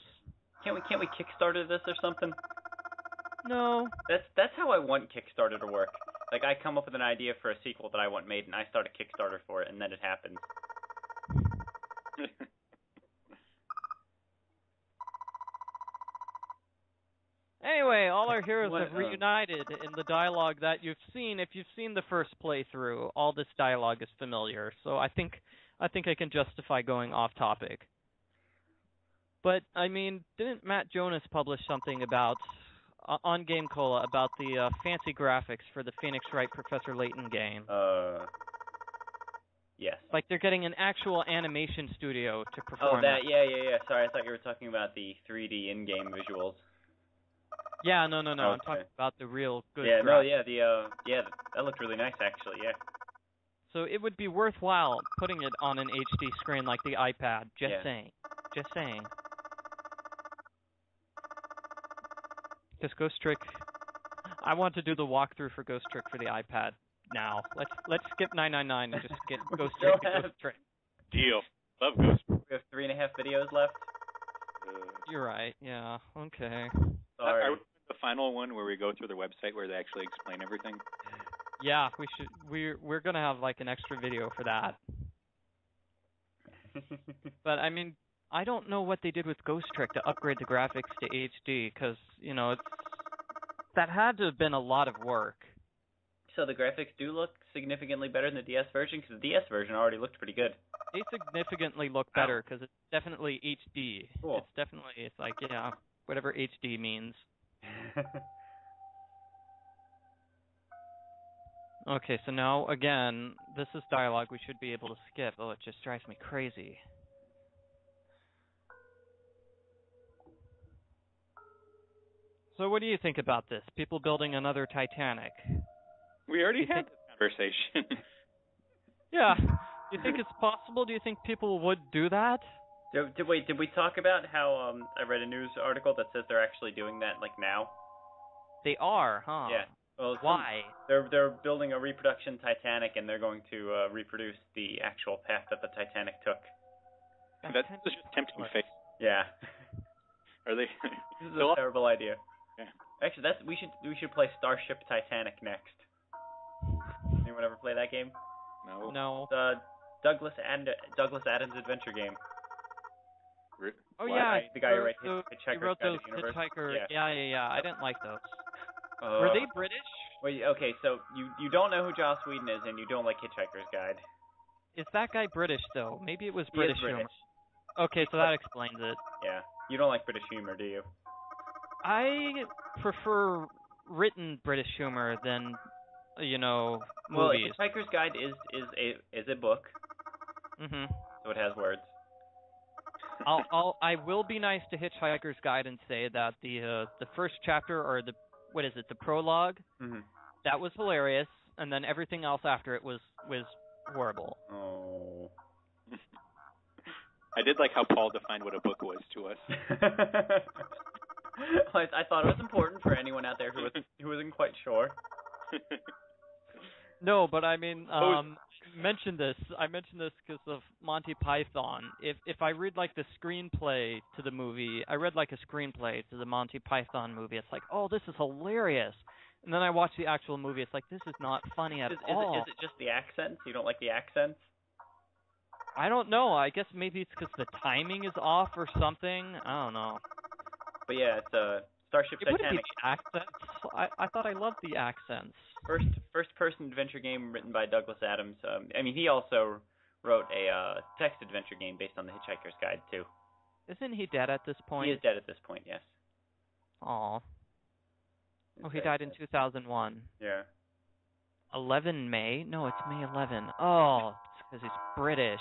Can't we Kickstarter this or something? No. That's how I want Kickstarter to work. Like, I come up with an idea for a sequel that I want made, and I start a Kickstarter for it, and then it happens. Anyway, all our heroes have reunited in the dialogue that you've seen. If you've seen the first playthrough, all this dialogue is familiar. So I think I can justify going off topic. But I mean, didn't Matt Jonas publish something about on Game Cola about the fancy graphics for the Phoenix Wright Professor Layton game? Yes. Like they're getting an actual animation studio to perform. Oh, that. Yeah. Sorry, I thought you were talking about the 3D in-game visuals. Yeah, no. Okay. I'm talking about the real good graphics. That looked really nice, actually, yeah. So it would be worthwhile putting it on an HD screen like the iPad. Just saying. Because Ghost Trick, I want to do the walkthrough for Ghost Trick for the iPad now. Let's skip 999 and just get Ghost Trick to Ghost Trick. Deal. Love Ghost Trick. We have 3.5 videos left. You're right, yeah. Okay. I the final one where we go through their website where they actually explain everything? Yeah, we should. We're gonna have like an extra video for that. But I mean, I don't know what they did with Ghost Trick to upgrade the graphics to HD, because that had to have been a lot of work. So the graphics do look significantly better than the DS version, because the DS version already looked pretty good. They significantly look better because it's definitely HD. Cool. It's like, whatever HD means. Okay, so now, again, this is dialogue we should be able to skip. Oh, it just drives me crazy. So what do you think about this? People building another Titanic? We already had this conversation. Yeah. Do you think it's possible? Do you think people would do that? Did we talk about how I read a news article that says they're actually doing that like now? They are, huh? Yeah. Well, why? They're building a reproduction Titanic, and they're going to reproduce the actual path that the Titanic took. That's just tempting fate. Yeah. Are they? This is a terrible idea. Yeah. Actually, we should play Starship Titanic next. Anyone ever play that game? No. The Douglas Adams adventure game. Oh yeah, the guy who wrote Hitchhiker's Guide to the Universe. Hitchhiker. Yeah. I didn't like those. Were they British? Wait, okay, so you don't know who Joss Whedon is, and you don't like Hitchhiker's Guide. Is that guy British though? Maybe it was British humor. British. Okay, so that explains it. Yeah, you don't like British humor, do you? I prefer written British humor than, movies. Well, Hitchhiker's Guide is a book. Mhm. So it has words. I will be nice to Hitchhiker's Guide and say that the first chapter, or the prologue, that was hilarious, and then everything else after it was horrible. Oh. I did like how Paul defined what a book was to us. I thought it was important for anyone out there who wasn't quite sure. No, but I mean, I mentioned this because of Monty Python. If I read like the screenplay to the movie, I read like a screenplay to the Monty Python movie. It's like, oh, this is hilarious. And then I watch the actual movie. It's like, this is not funny at all. Is it just the accents? You don't like the accents? I don't know. I guess maybe it's because the timing is off or something. I don't know. But yeah, it's Starship Titanic. Wouldn't it be the accents? I thought I loved the accents. First-person adventure game written by Douglas Adams. He also wrote a text adventure game based on the Hitchhiker's Guide too. Isn't he dead at this point? He is dead at this point, yes. Aw. Oh, he died in 2001. Yeah. 11 May? No, it's May 11. Oh, it's because he's British.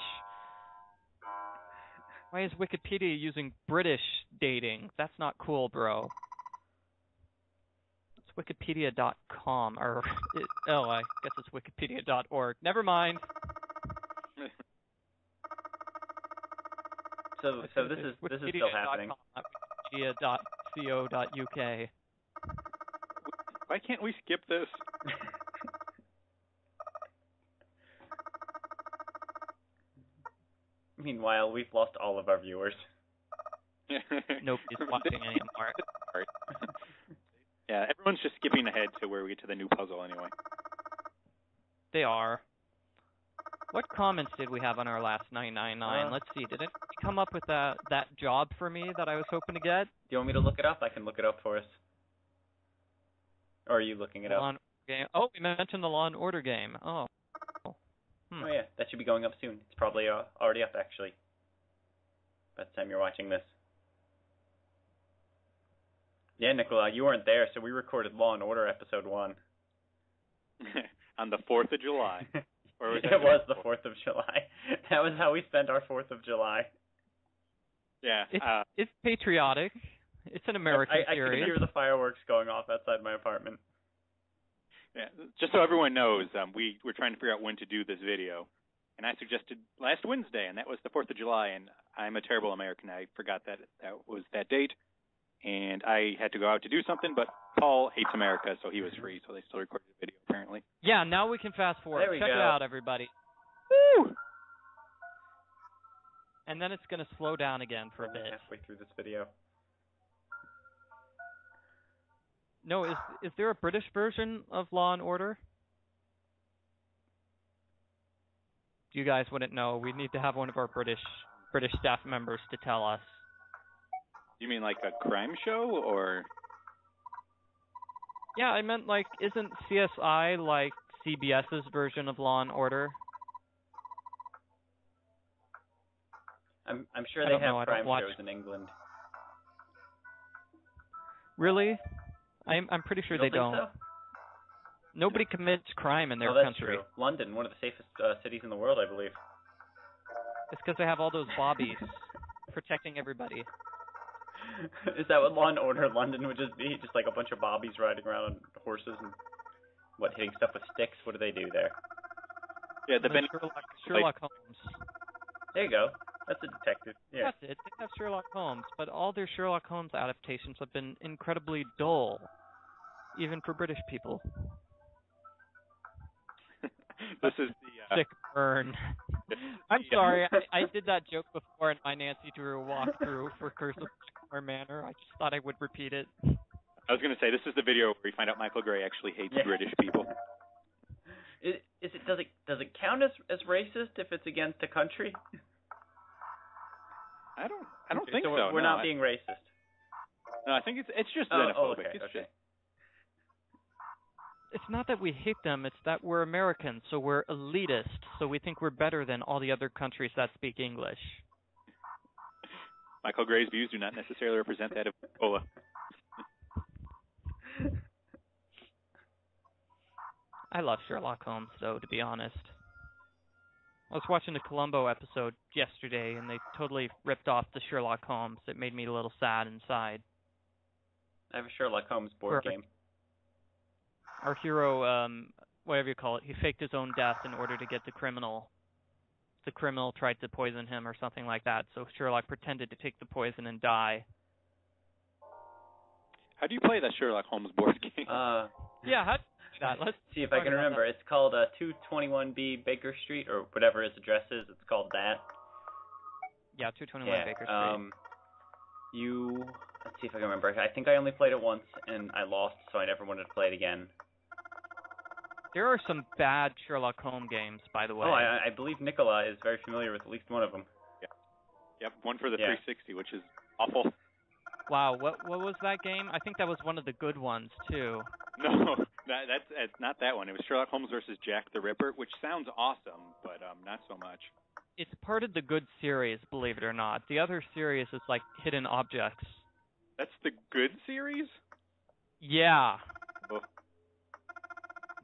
Why is Wikipedia using British dating? That's not cool, bro. It's wikipedia.com, or I guess it's wikipedia.org. Never mind. So this is still happening. Wikipedia.co.uk. Why can't we skip this? Meanwhile, we've lost all of our viewers. Nobody's watching anymore. Yeah, everyone's just skipping ahead to where we get to the new puzzle anyway. They are. What comments did we have on our last 999? Let's see. Did it come up with that job for me that I was hoping to get? Do you want me to look it up? I can look it up for us. Or are you looking it up? Oh, we mentioned the Law and Order game. Oh. Oh yeah, that should be going up soon. It's probably already up, actually, by the time you're watching this. Yeah, Nikola, you weren't there, so we recorded Law and Order Episode 1. On the 4th of July. Or was it was the 4th of July. That was how we spent our 4th of July. Yeah. It's patriotic. It's an American series. I could hear the fireworks going off outside my apartment. Yeah, just so everyone knows, we were trying to figure out when to do this video, and I suggested last Wednesday, and that was the 4th of July, and I'm a terrible American. I forgot that was that date, and I had to go out to do something, but Paul hates America, so he was free, so they still recorded the video, apparently. Yeah, now we can fast forward. There we Check go. it out, everybody. Woo! And then it's going to slow down again for a bit. Halfway through this video. No, is there a British version of Law and Order? You guys wouldn't know. We need to have one of our British staff members to tell us. You mean like a crime show, or? Yeah, I meant like, isn't CSI like CBS's version of Law and Order? I'm sure they have crime shows in England. Really? I'm pretty sure they don't. So? Nobody commits crime in their that's country. True. London, one of the safest cities in the world, I believe. It's because they have all those bobbies protecting everybody. Is that what Law and Order London would just be? Just like a bunch of bobbies riding around on horses and hitting stuff with sticks? What do they do there? Yeah, Sherlock Holmes. There you go. That's a detective. Yeah. That's it. They have Sherlock Holmes, but all their Sherlock Holmes adaptations have been incredibly dull, even for British people. This is the sick burn. I'm sorry, I did that joke before in my Nancy Drew walkthrough for Curse of Blackmore Manor. I just thought I would repeat it. I was going to say, this is the video where we find out Michael Gray actually hates British people. Does it count as racist if it's against a country? I don't think so. We're not being racist. No, I think it's just xenophobic. Okay. It's not that we hate them, it's that we're Americans, so we're elitist, so we think we're better than all the other countries that speak English. Michael Gray's views do not necessarily represent that of Nikola. I love Sherlock Holmes, though, to be honest. I was watching the Columbo episode yesterday, and they totally ripped off the Sherlock Holmes. It made me a little sad inside. I have a Sherlock Holmes board game. Our hero, whatever you call it, he faked his own death in order to get the criminal. The criminal tried to poison him or something like that, so Sherlock pretended to take the poison and die. How do you play that Sherlock Holmes board game? Yeah, how do you do that? Let's see if I can remember. It's called 221B Baker Street, or whatever his address is. It's called that. Yeah, 221 Baker Street. Let's see if I can remember. I think I only played it once, and I lost, so I never wanted to play it again. There are some bad Sherlock Holmes games, by the way. Oh, I believe Nikola is very familiar with at least one of them. Yeah. Yep, one for the 360, which is awful. Wow, what was that game? I think that was one of the good ones, too. No, that's not that one. It was Sherlock Holmes versus Jack the Ripper, which sounds awesome, but not so much. It's part of the good series, believe it or not. The other series is like Hidden Objects. That's the good series? Yeah. Oh.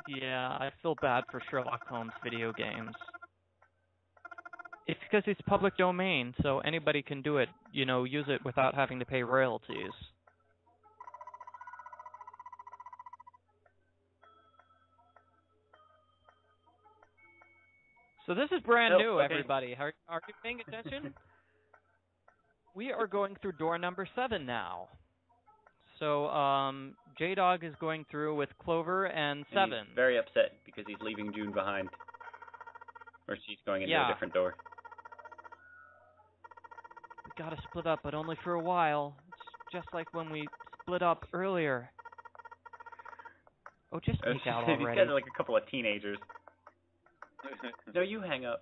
Yeah, I feel bad for Sherlock Holmes video games. It's because it's public domain, so anybody can do it, use it without having to pay royalties. So this is brand new, everybody. Are you paying attention? We are going through door number 7 now. So J-Dog is going through with Clover and Seven. He's very upset because he's leaving June behind. Or she's going into a different door. We gotta split up, but only for a while. It's just like when we split up earlier. Oh, just sneak out already. These guys are like a couple of teenagers. No, you hang up.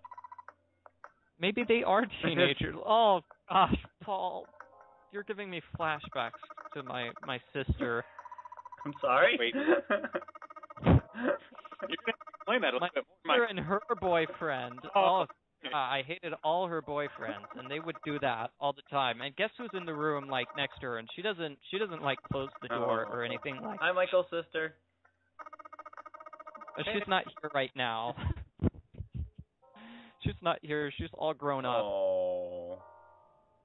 Maybe they are teenagers. Oh, gosh, Paul. You're giving me flashbacks to my sister. I'm sorry? Wait. You're going to explain that a little bit more. My sister and her boyfriend. Oh, I hated all her boyfriends, and they would do that all the time. And guess who's in the room, like, next to her? And she doesn't like, close the door or anything like that. Hi, Michael's sister. She's not here right now. She's not here. She's all grown up.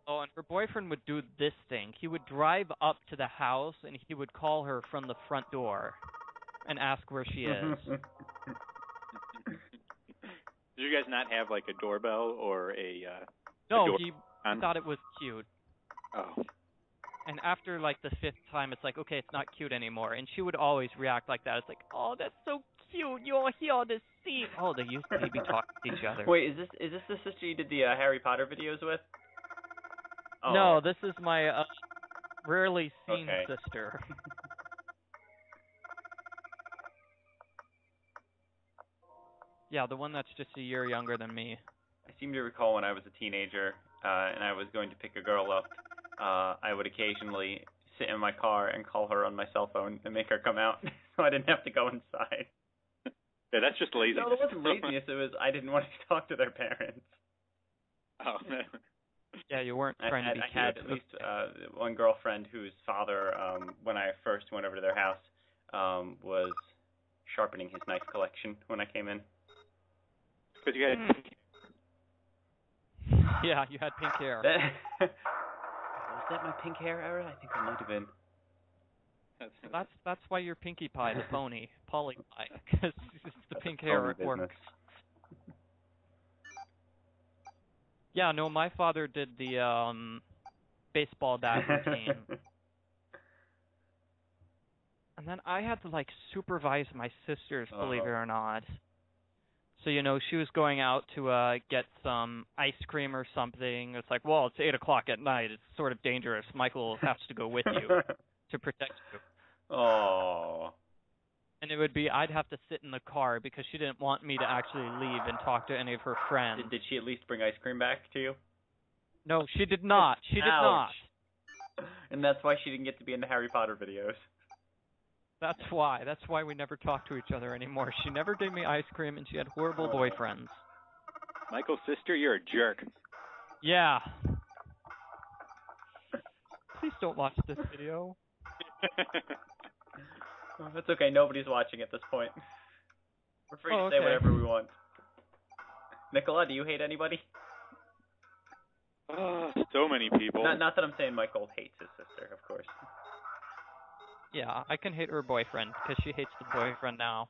Oh, and her boyfriend would do this thing. He would drive up to the house, and he would call her from the front door and ask where she is. Did you guys not have, like, a doorbell or a No, he thought it was cute. Oh. And after, like, the 5th time, it's like, okay, it's not cute anymore. And she would always react like that. It's like, oh, that's so cute. You're here to see. Oh, they used to maybe talk to each other. Wait, is this the sister you did the Harry Potter videos with? Oh. No, this is my rarely seen sister. Yeah, the one that's just a year younger than me. I seem to recall when I was a teenager and I was going to pick a girl up, I would occasionally sit in my car and call her on my cell phone and make her come out so I didn't have to go inside. Yeah, that's just laziness. No, it wasn't laziness. It was I didn't want to talk to their parents. Oh. Yeah, you weren't trying to be cute. I had at least one girlfriend whose father, when I first went over to their house, was sharpening his knife collection when I came in. Because you had... Yeah, you had pink hair. Was that my pink hair era? I think it might have been. That's why you're Pinkie Pie, the pony. Polly Pie, because it's the pink hair at work. Yeah, no, my father did the baseball bat routine. And then I had to, like, supervise my sisters, believe it or not. So, you know, she was going out to get some ice cream or something. It's like, well, it's 8 o'clock at night. It's sort of dangerous. Michael has to go with you to protect you. Oh. And it would be, I'd have to sit in the car because she didn't want me to actually leave and talk to any of her friends. Did she at least bring ice cream back to you? No, she did not. She did not. And that's why she didn't get to be in the Harry Potter videos. That's why. That's why we never talk to each other anymore. She never gave me ice cream, and she had horrible boyfriends. Michael's sister, you're a jerk. Yeah. Please don't watch this video. That's okay. Nobody's watching at this point. We're free to say okay. whatever we want. Nikola, do you hate anybody? So many people. Not that I'm saying Michael hates his sister, of course. Yeah, I can hate her boyfriend because she hates the boyfriend now.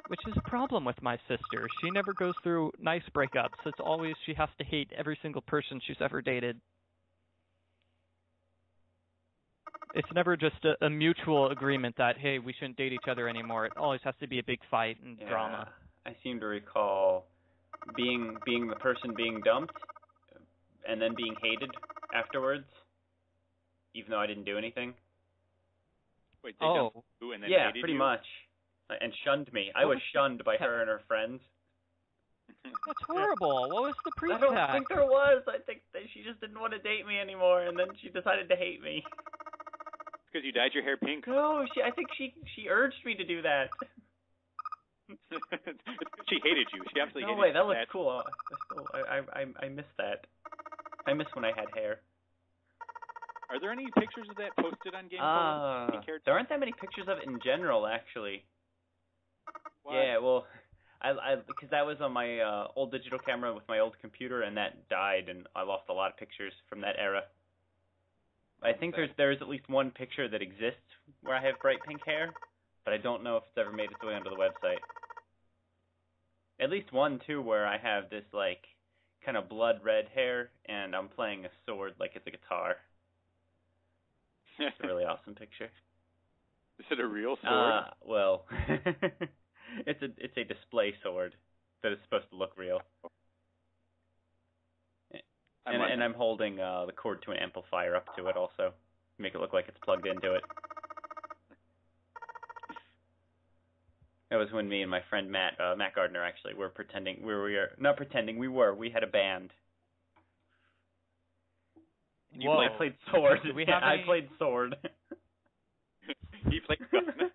Which is a problem with my sister. She never goes through nice breakups. It's always she has to hate every single person she's ever dated. It's never just a mutual agreement that, hey, we shouldn't date each other anymore. It always has to be a big fight and drama. I seem to recall being the person being dumped and then being hated afterwards, even though I didn't do anything. Wait, they dumped you and then hated you? Pretty much. And shunned me. I was shunned by her and her friends. That's horrible. What was the pretext? I don't think there was. I think that she just didn't want to date me anymore, and then she decided to hate me. Because you dyed your hair pink? No, I think she urged me to do that. She hated you. She absolutely hated you. No way, that looks cool. I miss that. I miss when I had hair. Are there any pictures of that posted on Game There aren't that many pictures of it in general, actually. What? Yeah, well, because that was on my old digital camera with my old computer, and that died, and I lost a lot of pictures from that era. I think there's at least one picture that exists where I have bright pink hair, but I don't know if it's ever made its way onto the website. At least one, too, where I have this, like, kind of blood red hair, and I'm playing a sword like it's a guitar. It's a really awesome picture. Is it a real sword? Well, it's a display sword that is supposed to look real. And I'm holding the cord to an amplifier up to it also, to make it look like it's plugged into it. That was when me and my friend Matt Gardner actually were pretending, we had a band. I played sword. I played sword. He played gun.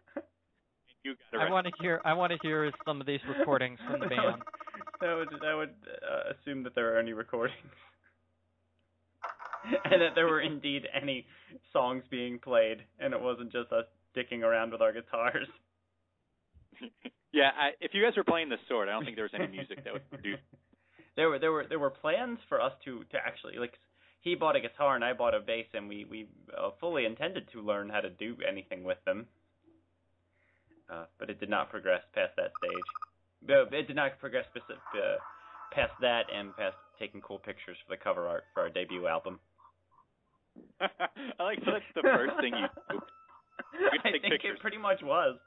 You got I want to hear some of these recordings from the band. That would assume that there are any recordings. And that there were indeed any songs being played, and it wasn't just us dicking around with our guitars. Yeah, if you guys were playing the sword, I don't think there was any music that was produced. There were plans for us to actually, like, he bought a guitar and I bought a bass, and we fully intended to learn how to do anything with them. But it did not progress past that stage. It did not progress past that and past taking cool pictures for the cover art for our debut album. I like that's the first thing you do. I think pictures. It pretty much was.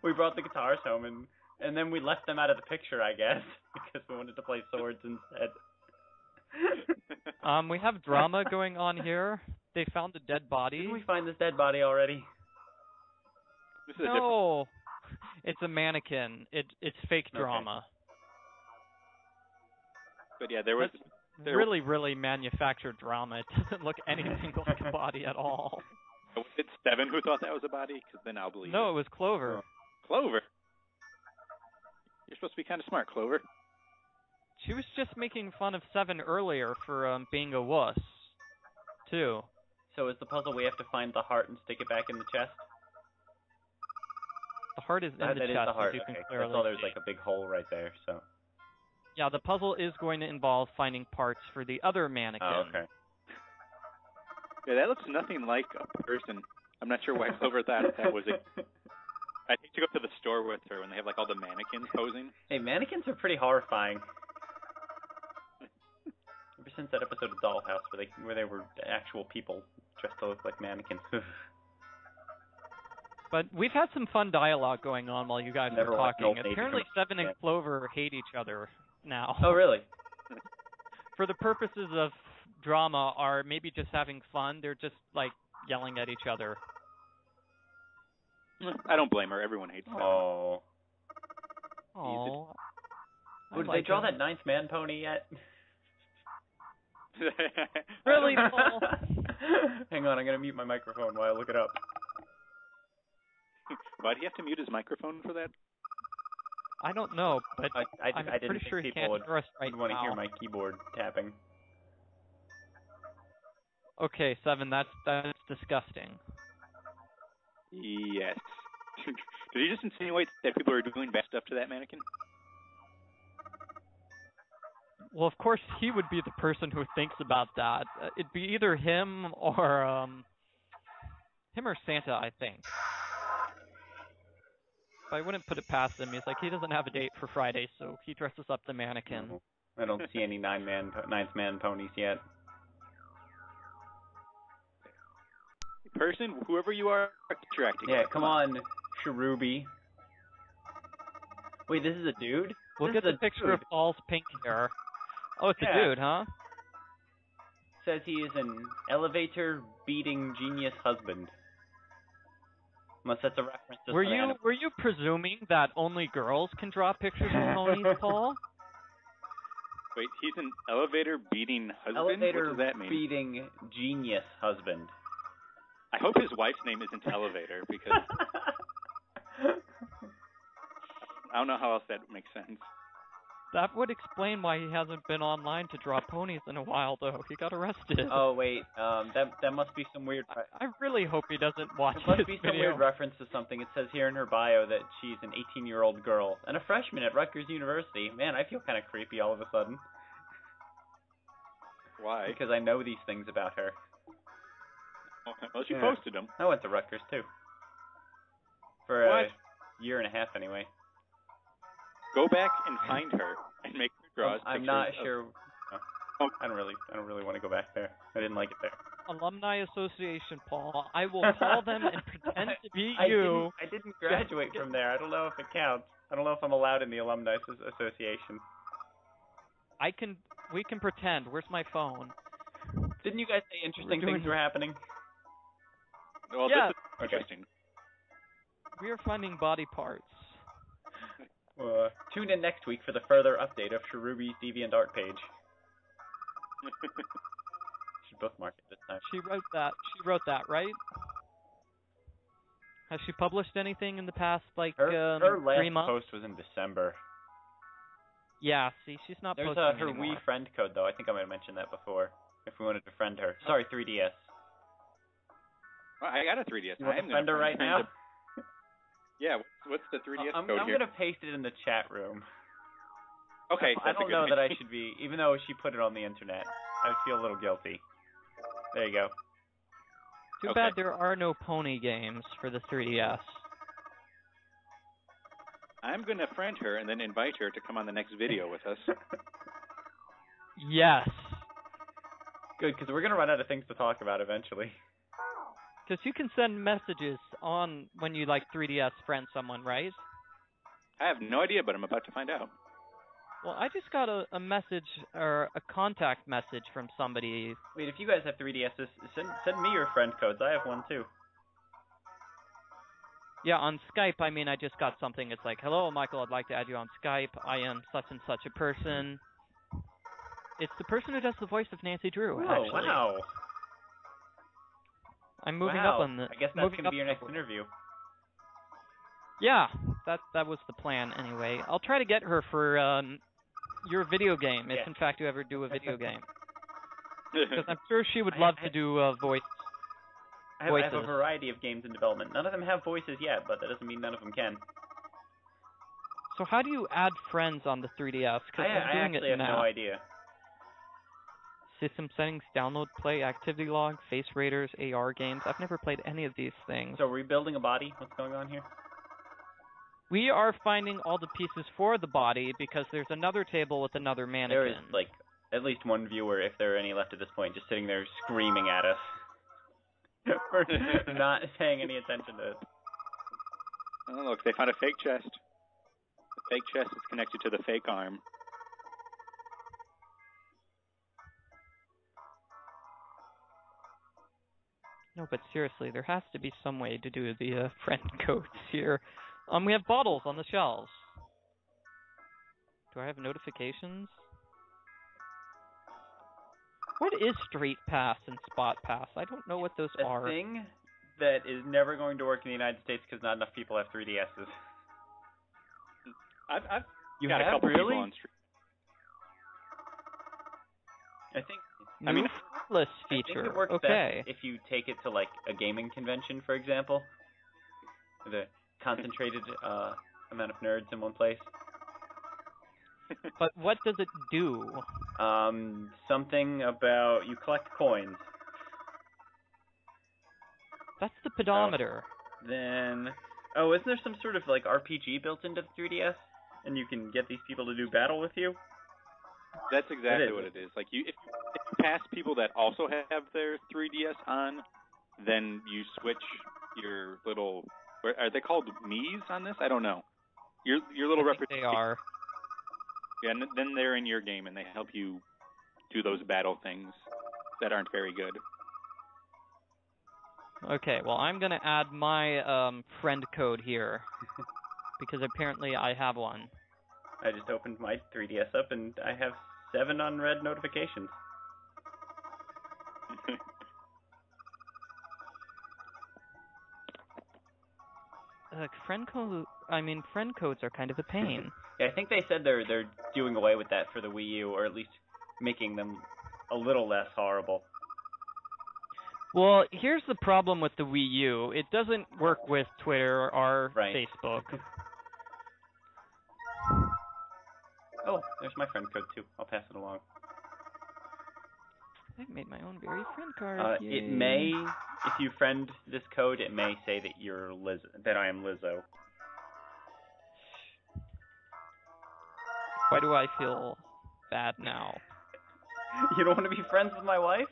We brought the guitars home, and then we left them out of the picture, I guess, because we wanted to play swords instead. We have drama going on here. They found a dead body. Didn't we find this dead body already? No. It's a mannequin. It's fake drama. But yeah, there was really, really manufactured drama. It doesn't look anything like a body at all. Was it Seven who thought that was a body? Because then I'll believe No, it. it was Clover. Oh. Clover? You're supposed to be kind of smart, Clover. She was just making fun of Seven earlier for being a wuss, too. So is the puzzle we have to find the heart and stick it back in the chest? The heart is in the that chest, is the heart. as you can Okay. clearly I saw there's see. like a big hole right there, so... Yeah, the puzzle is going to involve finding parts for the other mannequin. Oh, okay. Yeah, that looks nothing like a person. I'm not sure why Clover thought that was a... I'd hate to go to the store with her when they have like all the mannequins posing. Hey, mannequins are pretty horrifying. Ever since that episode of Dollhouse where they were actual people dressed to look like mannequins. But we've had some fun dialogue going on while you guys were talking. Apparently Seven and Clover hate each other now. Oh, really? For the purposes of drama, are maybe just having fun. They're just, like, yelling at each other. I don't blame her. Everyone hates Seven. Oh. Oh. Did they draw that ninth man pony yet? Really, Paul? Hang on, I'm going to mute my microphone while I look it up. Why do you have to mute his microphone for that? I don't know, but I'm I didn't pretty sure he can't hear us right now. want to hear my keyboard tapping. Okay, Seven, that's disgusting. Yes. Did he just insinuate that people are doing bad stuff to that mannequin? Well, of course, he would be the person who thinks about that. It'd be either him or Santa, I think. But I wouldn't put it past him. He's like, he doesn't have a date for Friday, so he dresses up the mannequin. No, I don't see any ninth man ponies yet. Person, whoever you are, get your acting. Yeah, come on, Cherubi. Wait, this is a dude? We'll get the picture of Paul's pink hair. Oh, it's a dude, huh? Says he is an elevator-beating genius husband. Unless that's a reference to Were you presuming that only girls can draw pictures of ponies, Paul? Wait, he's an elevator-beating husband? Elevator what does that mean? Beating genius husband. I hope his wife's name isn't Elevator, because... I don't know how else that makes sense. That would explain why he hasn't been online to draw ponies in a while, though. He got arrested. Oh, wait. That must be some weird... I really hope he doesn't watch It must this be video. some weird reference to something. It says here in her bio that she's an 18-year-old girl and a freshman at Rutgers University. Man, I feel kind of creepy all of a sudden. Why? Because I know these things about her. Well, she posted them. I went to Rutgers, too. For a year and a half, anyway. Go back and find her and make her draw us I'm pictures not of... sure. Oh, I don't really want to go back there. I didn't like it there. Alumni Association, Paul. I will call them and pretend to be you. I didn't graduate from there. I don't know if it counts. I don't know if I'm allowed in the Alumni Association. We can pretend. Where's my phone? Didn't you guys say interesting things were happening? Well, yeah. This is interesting. We are finding body parts. Tune in next week for the further update of Cherubi's DeviantArt page. Should bookmark it this time. She wrote that, right? Has she published anything in the past, like, her 3 months? post was in December. Yeah, see, she's not There's posting her anymore. Wii friend code, though. I think I might have mentioned that before. If we wanted to friend her. Sorry, 3DS. Well, I got a 3DS. You want to friend her right now? Yeah, what's the 3DS code I'm here? going to paste it in the chat room. Okay, I don't know that I should be, even though she put it on the internet, I would feel a little guilty. There you go. Too bad there are no pony games for the 3DS. I'm going to friend her and then invite her to come on the next video with us. Yes. Good, because we're going to run out of things to talk about eventually. Because you can send messages on when you, like, 3DS friend someone, right? I have no idea, but I'm about to find out. Well, I just got a message, or a contact message from somebody. Wait, if you guys have 3DSs, send me your friend codes. I have one, too. Yeah, on Skype, I mean, I just got something. It's like, hello, Michael, I'd like to add you on Skype. I am such and such a person. It's the person who does the voice of Nancy Drew, actually. Wow. I'm moving up on the... I guess that's going to be your next interview. Yeah, that was the plan anyway. I'll try to get her for your video game, if in fact you ever do a video game. Because I'm sure she would love to do voices. I have a variety of games in development. None of them have voices yet, but that doesn't mean none of them can. So how do you add friends on the 3DS? Because I actually have no idea. System settings, download, play, activity log, face raiders, AR games. I've never played any of these things. So are we building a body? What's going on here? We are finding all the pieces for the body because there's another table with another mannequin. There is, like, at least one viewer, if there are any left at this point, just sitting there screaming at us for not paying any attention to it. Oh, look, they found a fake chest. The fake chest is connected to the fake arm. No, but seriously, there has to be some way to do the friend codes here. We have bottles on the shelves. Do I have notifications? What is Street Pass and Spot Pass? I don't know what those are. A thing that is never going to work in the United States because not enough people have 3DSs. I've You got have a couple really? people on Street. I mean, List feature. I think it works okay. best if you take it to like a gaming convention, for example, with a concentrated amount of nerds in one place. But what does it do? Something about you collect coins. That's the pedometer. Then, isn't there some sort of like RPG built into the 3DS, and you can get these people to do battle with you? That's exactly what it is. Like if you pass people that also have their 3DS on, then you switch your little. Are they called Mii's on this? I don't know. Your little representation. They are. Yeah, and then they're in your game and they help you do those battle things that aren't very good. Okay, well I'm gonna add my friend code here because apparently I have one. I just opened my 3DS up and I have 7 unread notifications. Friend codes are kind of a pain. Yeah, I think they said they're doing away with that for the Wii U, or at least making them a little less horrible. Well, here's the problem with the Wii U. It doesn't work with Twitter or Facebook. Oh, there's my friend code too. I'll pass it along. I made my own very friend card. It may, if you friend this code, it may say that you're that I am Lizzo. Why do I feel bad now? You don't want to be friends with my wife?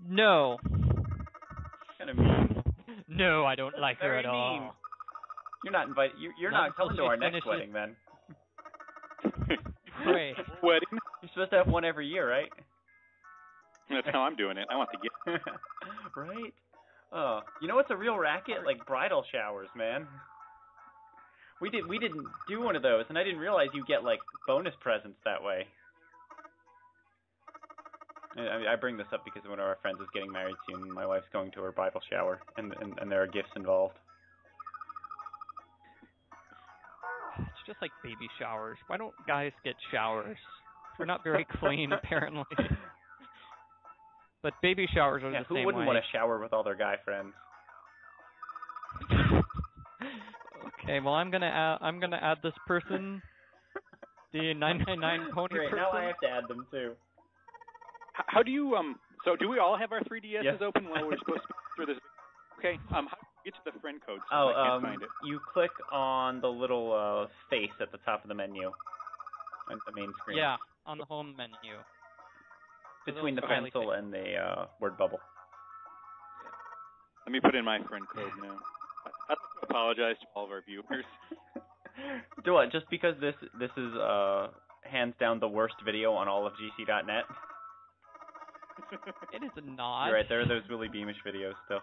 No. Kind of mean. No, I don't like her at all. Mean. You're not invited. You're not coming to our next wedding, then. Great. Wedding? You're supposed to have one every year, right? That's how I'm doing it. I want the gift. Right? Oh, you know what's a real racket? Like bridal showers, man. We didn't do one of those, and I didn't realize you get like bonus presents that way. I bring this up because one of our friends is getting married soon, and my wife's going to her bridal shower, and there are gifts involved. It's just like baby showers. Why don't guys get showers? We're not very clean, apparently. But baby showers are the same way. Who wouldn't want to shower with all their guy friends? Okay, well I'm gonna add this person, the 999 pony Great, person. now I have to add them too. How do you So do we all have our 3DSs Yes. open while we're supposed to be through this? Okay. How do you get to the friend code? I can't find it. You click on the little face at the top of the menu, on the main screen. Yeah, on the home menu. Between the pencil and the word bubble. Let me put in my friend code now. I'd like to apologize to all of our viewers. Do what? Just because this is hands down the worst video on all of GC.net? It is not. You're right, there are those Willy Beamish videos still.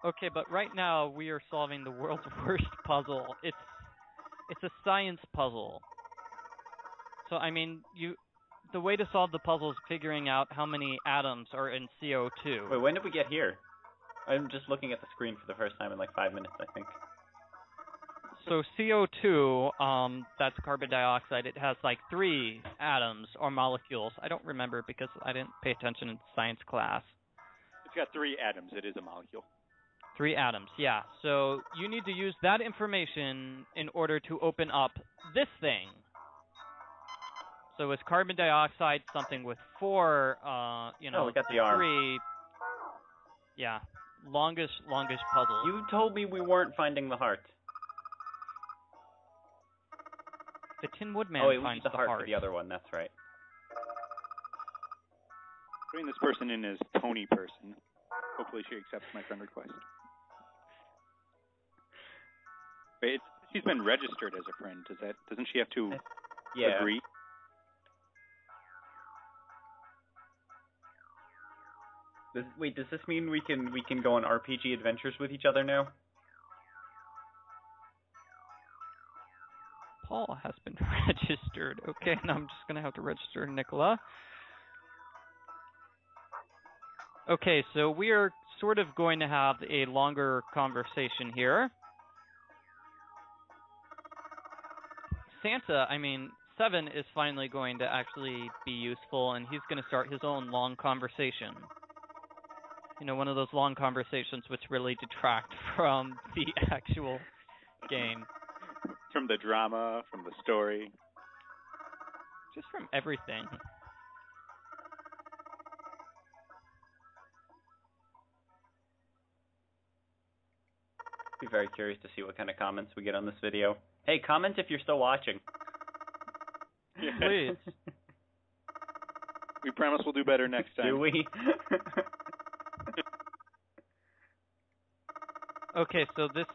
Okay, but right now we are solving the world's worst puzzle. It's a science puzzle. So I mean, the way to solve the puzzle is figuring out how many atoms are in CO2. Wait, when did we get here? I'm just looking at the screen for the first time in like 5 minutes, I think. So CO2, that's carbon dioxide. It has like 3 atoms or molecules. I don't remember because I didn't pay attention in science class. It's got 3 atoms. It is a molecule. 3 atoms, yeah. So you need to use that information in order to open up this thing. So is carbon dioxide something with 4, we got the arm. 3, yeah, longest puzzle. You told me we weren't finding the heart. The Tin Woodman finds the heart heart. for the other one, that's right. Putting this person in as Pony Person. Hopefully she accepts my friend request. Wait, she's been registered as a friend. Doesn't she have to agree? Does this mean we can go on RPG adventures with each other now? Paul has been registered. Okay, now I'm just going to have to register Nikola. Okay, so we are sort of going to have a longer conversation here. Seven is finally going to actually be useful, and he's going to start his own long conversation. You know, one of those long conversations which really detract from the actual game. From the drama, from the story. Just from everything. Be very curious to see what kind of comments we get on this video. Hey, comment if you're still watching. Please. We promise we'll do better next time. Do we? Okay, so this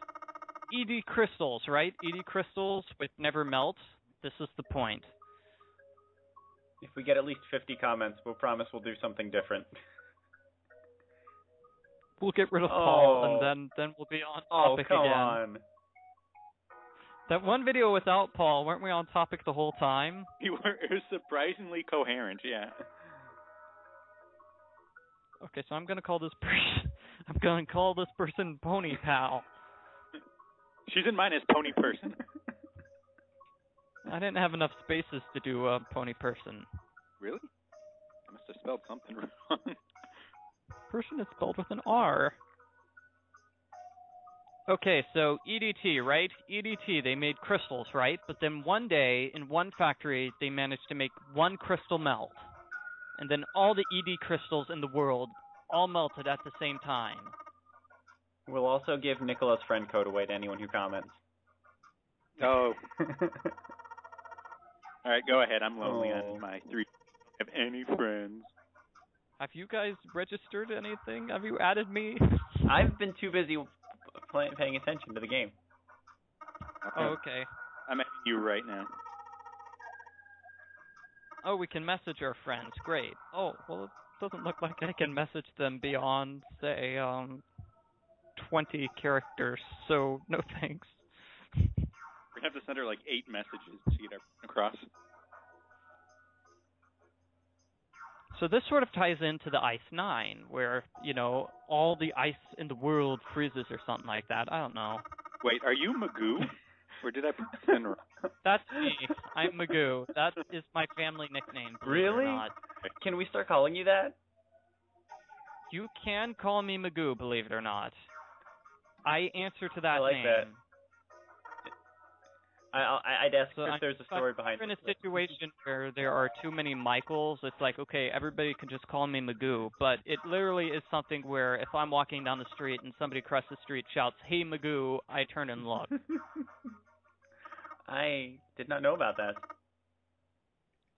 ED crystals, right? ED crystals which never melt. This is the point. If we get at least 50 comments, we'll promise we'll do something different. We'll get rid of Paul, and then we'll be on topic again. Oh, come on. That one video without Paul, weren't we on topic the whole time? It was surprisingly coherent, yeah. Okay, so I'm gonna call this person Pony Pal. She's in mine as Pony Person. I didn't have enough spaces to do Pony Person. Really? I must have spelled something wrong. Person is spelled with an R. Okay, so EDT, right? EDT, they made crystals, right? But then one day, in one factory, they managed to make one crystal melt. And then all the ED crystals in the world all melted at the same time. We'll also give Nikola's friend code away to anyone who comments. Oh. All right, go ahead. I'm lonely on my 3. I don't have any friends. Have you guys registered anything? Have you added me? I've been too busy paying attention to the game. Oh, okay. I'm adding you right now. Oh, we can message our friends. Great. Oh, well, it doesn't look like I can message them beyond, say, 20 characters, so no thanks. We're going to have to send her like 8 messages to get her across. So this sort of ties into the Ice 9, where, you know, all the ice in the world freezes or something like that. I don't know. Wait, are you Magoo? Or did I put this in wrong? That's me. I'm Magoo. That is my family nickname. Really? Can we start calling you that? You can call me Magoo, believe it or not. I answer to that I like name. that. I'd ask if there's a story behind it. In a situation where there are too many Michaels, it's like, okay, everybody can just call me Magoo, but it literally is something where if I'm walking down the street and somebody across the street shouts, "Hey, Magoo," I turn and look. I did not know about that.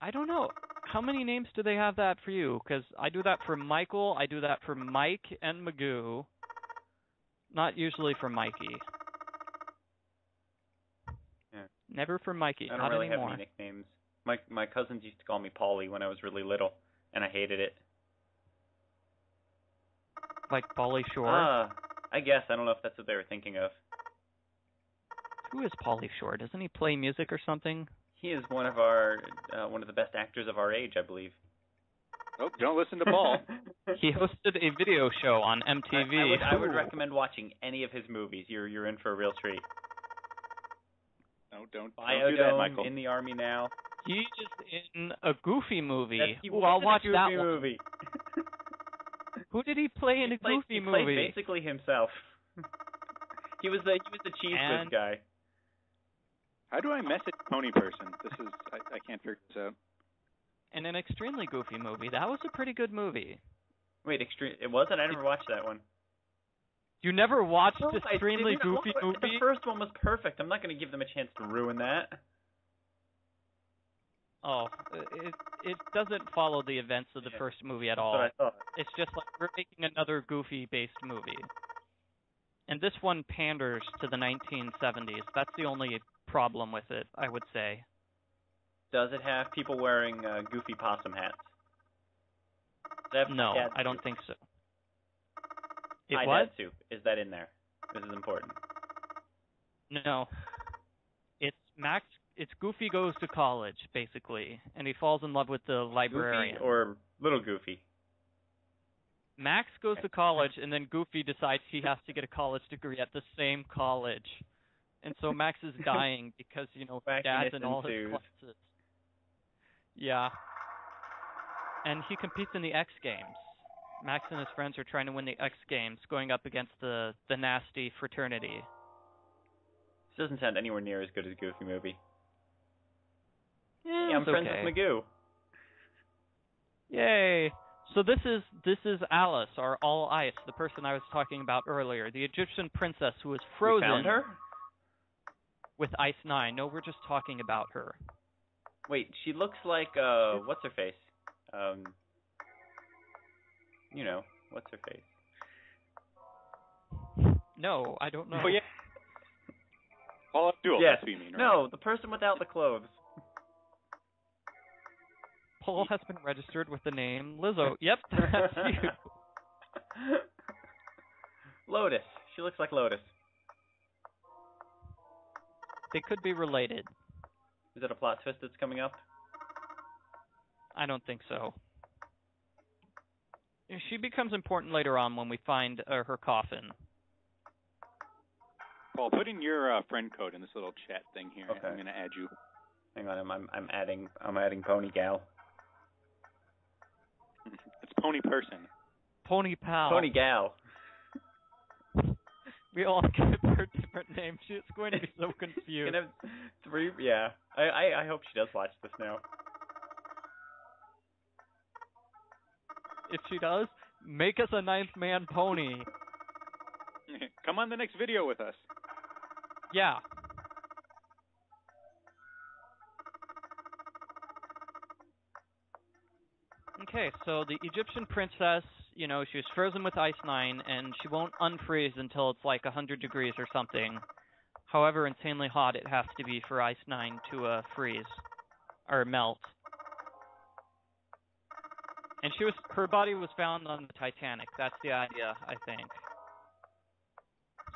I don't know. How many names do they have that for you? Because I do that for Michael, I do that for Mike and Magoo. Not usually for Mikey. Never for Mikey. I don't not really anymore. have any nicknames. My cousins used to call me Paulie when I was really little, and I hated it. Like Pauly Shore? I I guess. I don't know if that's what they were thinking of. Who is Pauly Shore? Doesn't he play music or something? He is one of the best actors of our age, I believe. Oh, don't listen to Paul. He hosted a video show on MTV. I would recommend watching any of his movies. You're in for a real treat. No, don't do that, Biodome, Michael. In the Army Now. He's in a Goofy movie. I'll watch that one. movie. Who did he play in a Goofy movie? He played basically himself. He was the cheese whiz guy. How do I message Pony Person? I can't figure this out. In an extremely Goofy movie. That was a pretty good movie. Wait, it wasn't? I never watched that one. You never watched Extremely Goofy movie? The first one was perfect. I'm not going to give them a chance to ruin that. Oh, it doesn't follow the events of the first movie at all. That's what I thought. It's just like we're making another Goofy-based movie. And this one panders to the 1970s. That's the only problem with it, I would say. Does it have people wearing goofy possum hats? No, I don't think so. Dad soup. Is that in there? This is important. No. It's Max. It's Goofy goes to college, basically, and he falls in love with the librarian. Goofy or Little Goofy? Max goes to college, and then Goofy decides he has to get a college degree at the same college. And so Max is dying because, Dad's in all his classes. Yeah. And he competes in the X Games. Max and his friends are trying to win the X Games, going up against the nasty fraternity. This doesn't sound anywhere near as good as Goofy movie. Yeah, I'm friends with Magoo. Yay! So this is Alice, our all ice, the person I was talking about earlier, the Egyptian princess who was frozen. We found her? With Ice 9. No, we're just talking about her. Wait, she looks like what's her face? What's her face? No, I don't know. Oh yeah. Paul Abdul, yes. That's what you mean, right? No, the person without the clothes. Paul has been registered with the name Lizzo. Yep, that's you. Lotus. She looks like Lotus. They could be related. Is that a plot twist that's coming up? I don't think so. She becomes important later on when we find her coffin. Paul, put in your friend code in this little chat thing here. Okay. I'm going to add you. Hang on, I'm adding Pony Gal. It's Pony Person. Pony Pal. Pony Gal. We all give her different names. She's going to be so confused. Gonna have 3, yeah. I hope she does watch this now. If she does, make us a 9th man pony. Come on the next video with us. Yeah. Okay, so the Egyptian princess, she was frozen with Ice 9, and she won't unfreeze until it's like 100 degrees or something. However insanely hot it has to be for Ice 9 to freeze or melt. And her body was found on the Titanic. That's the idea, I think.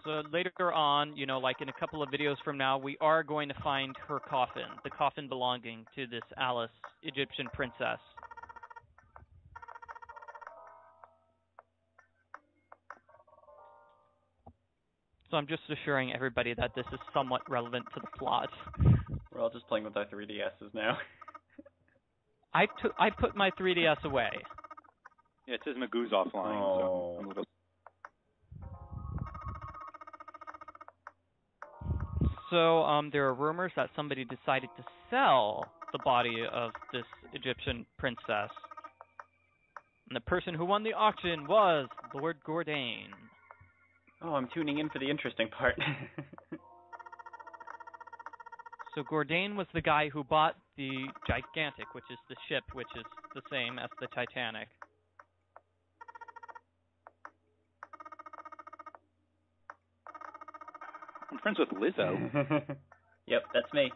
So later on, like in a couple of videos from now, we are going to find her coffin, the coffin belonging to this Alice, Egyptian princess. So I'm just assuring everybody that this is somewhat relevant to the plot. We're all just playing with our 3DSs now. I put my 3DS away. Yeah, it says Magoo's offline. Oh. So I'm a little... So there are rumors that somebody decided to sell the body of this Egyptian princess. And the person who won the auction was Lord Gourdane. Oh, I'm tuning in for the interesting part. So Gourdane was the guy who bought the Gigantic, which is the ship, which is the same as the Titanic. I'm friends with Lizzo. Yep, that's me.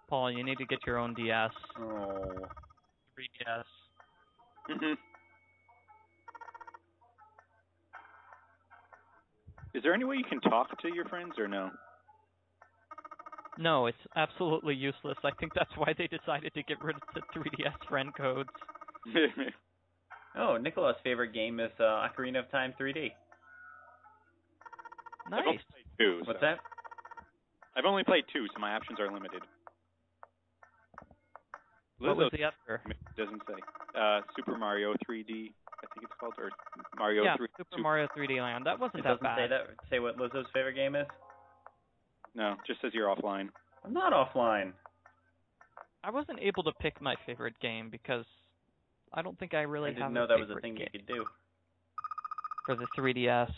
Paul, you need to get your own DS. Oh. 3DS. Mm-hmm. Is there any way you can talk to your friends or no? No, it's absolutely useless. I think that's why they decided to get rid of the 3DS friend codes. Oh, Nicola's favorite game is Ocarina of Time 3D. Nice. I've only played 2. What's that? I've only played 2, so my options are limited. What was the other? Doesn't say. Super Mario 3D, I think it's called, or Mario 3D. Super Mario 3D Land. That wasn't that bad. It doesn't say what Lizzo's favorite game is? No, just says you're offline. I'm not offline. I wasn't able to pick my favorite game because I don't think I really have a I didn't know that was a favorite thing you game could do. for the 3DS.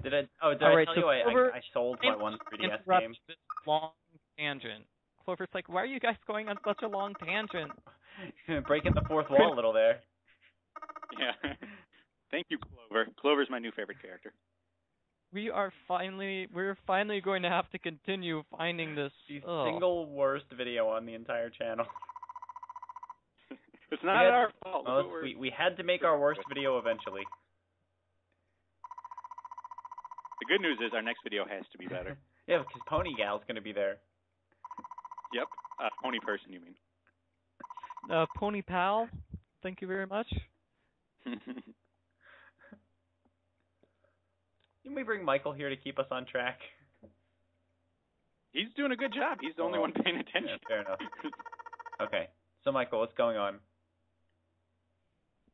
Did I? Oh, did Alright, I tell so you Clover, I sold my one 3DS interrupt game? this long tangent. Clover's like, why are you guys going on such a long tangent? Breaking the fourth wall a little there. Yeah. Thank you, Clover. Clover's my new favorite character. We're finally going to have to continue finding this The single worst video on the entire channel. It's not our fault. Well, we had to make our worst video eventually. The good news is our next video has to be better. Yeah, because Pony Gal's going to be there. Yep. Pony person, you mean. Pony Pal, thank you very much. Can we bring Michael here to keep us on track? He's doing a good job. He's the only one paying attention. Yeah, fair enough. Okay, so Michael, what's going on?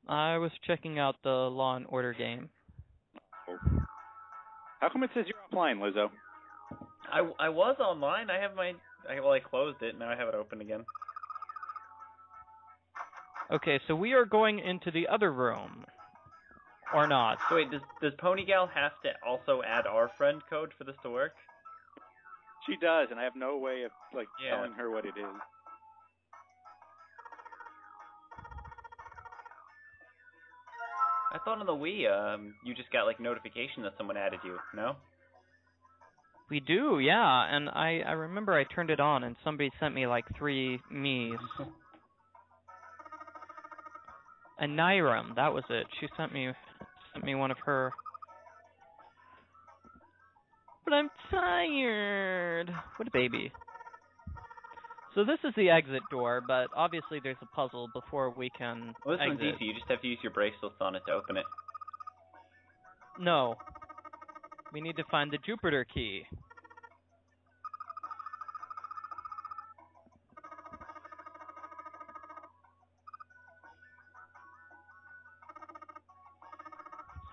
I was checking out the Law and Order game. How come it says you're offline, Lizzo? I was online. I closed it. Now I have it open again. Okay, so we are going into the other room. Or not. So wait, does Pony Gal have to also add our friend code for this to work? She does, and I have no way of telling her what it is. I thought on the Wii, you just got notification that someone added you. No? We do, yeah. And I remember I turned it on, and somebody sent me 3 me's. And Nyram, that was it. She sent me one of her. But I'm tired. What a baby. So this is the exit door, but obviously there's a puzzle before we can Well, this one's exit. easy. You just have to use your bracelets on it to open it. No. We need to find the Jupiter key.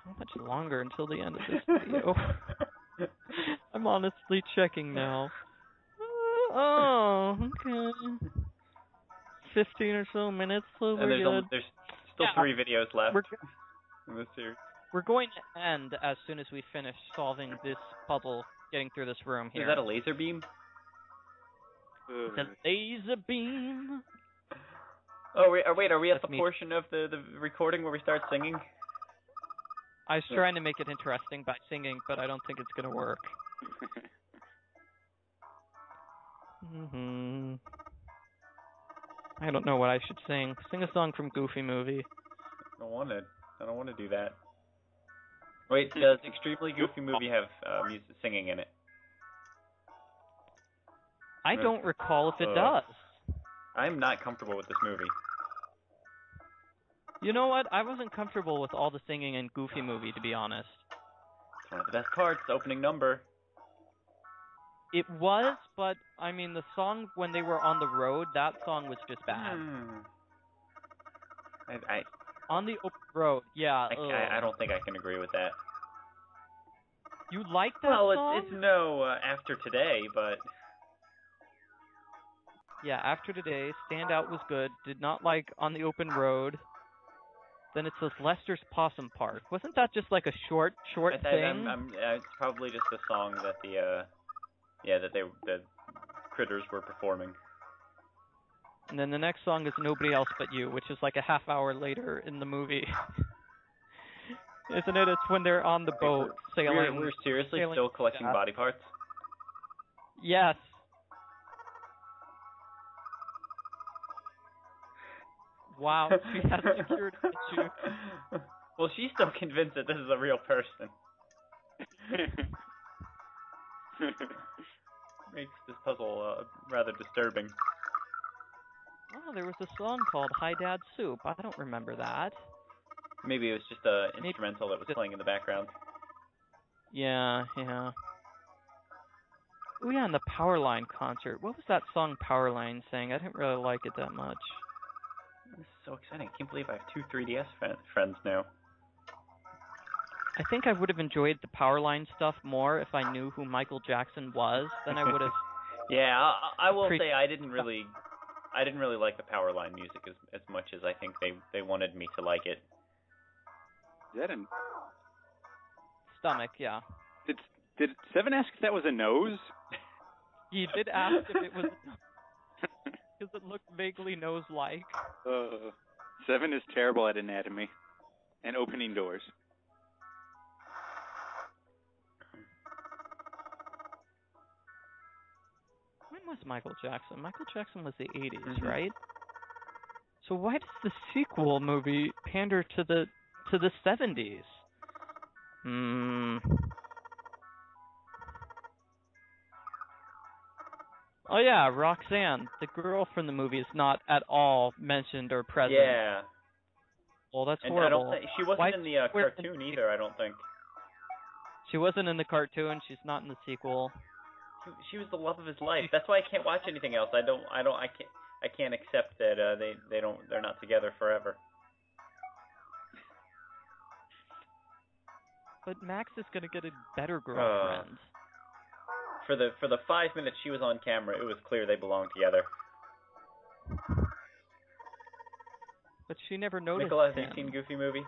How much longer until the end of this video? I'm honestly checking now. Oh, okay. 15 or so minutes, so And we're good. there's still 3 videos left in this series. We're going to end as soon as we finish solving this puzzle, getting through this room here. Is that a laser beam? It's a laser beam. Oh, wait, are we at That's the me. portion of the recording where we start singing? I was trying to make it interesting by singing, but I don't think it's going to work. I don't know what I should sing. Sing a song from Goofy Movie. I don't want to do that. Wait, does Extremely Goofy Movie have music singing in it? I don't recall if it does. I'm not comfortable with this movie. You know what? I wasn't comfortable with all the singing in Goofy Movie, to be honest. It's one of the best parts, the opening number. It was, but, I mean, the song when they were on the road, that song was just bad. On the open road, yeah. I don't think I can agree with that. You like that song? Well, it's no After Today, but... Yeah, After Today, Stand Out was good. Did not like On the Open Road. Then it says Lester's Possum Park. Wasn't that just a short thing? It's probably just a song that the critters were performing. And then the next song is Nobody Else But You, which is a half hour later in the movie. Isn't it? It's when they're on the boat sailing. We're seriously still collecting body parts? Yes. Wow, she has security issues. Well, she's still convinced that this is a real person. Makes this puzzle rather disturbing. Oh, there was a song called Hi Dad Soup. I don't remember that. Maybe it was just an instrumental that was playing in the background. Yeah. Oh yeah, and the Powerline concert. What was that song Powerline sang? I didn't really like it that much. This is so exciting. I can't believe I have two 3DS friends now. I think I would have enjoyed the Powerline stuff more if I knew who Michael Jackson was than I would have. Yeah, I will say I didn't really like the Powerline music as much as I think they wanted me to like it. Is that a stomach? Yeah. Did Seven ask if that was a nose? He did ask if it was because it looked vaguely nose-like. Seven is terrible at anatomy and opening doors. When was Michael Jackson? Michael Jackson was the 80s, right? So why does the sequel movie pander to the 70s? Oh yeah, Roxanne, the girl from the movie, is not at all mentioned or present. Yeah. Well, that's and horrible. I don't think she wasn't in the cartoon either. I don't think. She wasn't in the cartoon. She's not in the sequel. She was the love of his life. That's why I can't watch anything else. I can't accept that they're not together forever. But Max is gonna get a better girlfriend. For the 5 minutes she was on camera, it was clear they belonged together. But she never noticed. Nikola, have you seen Goofy movie?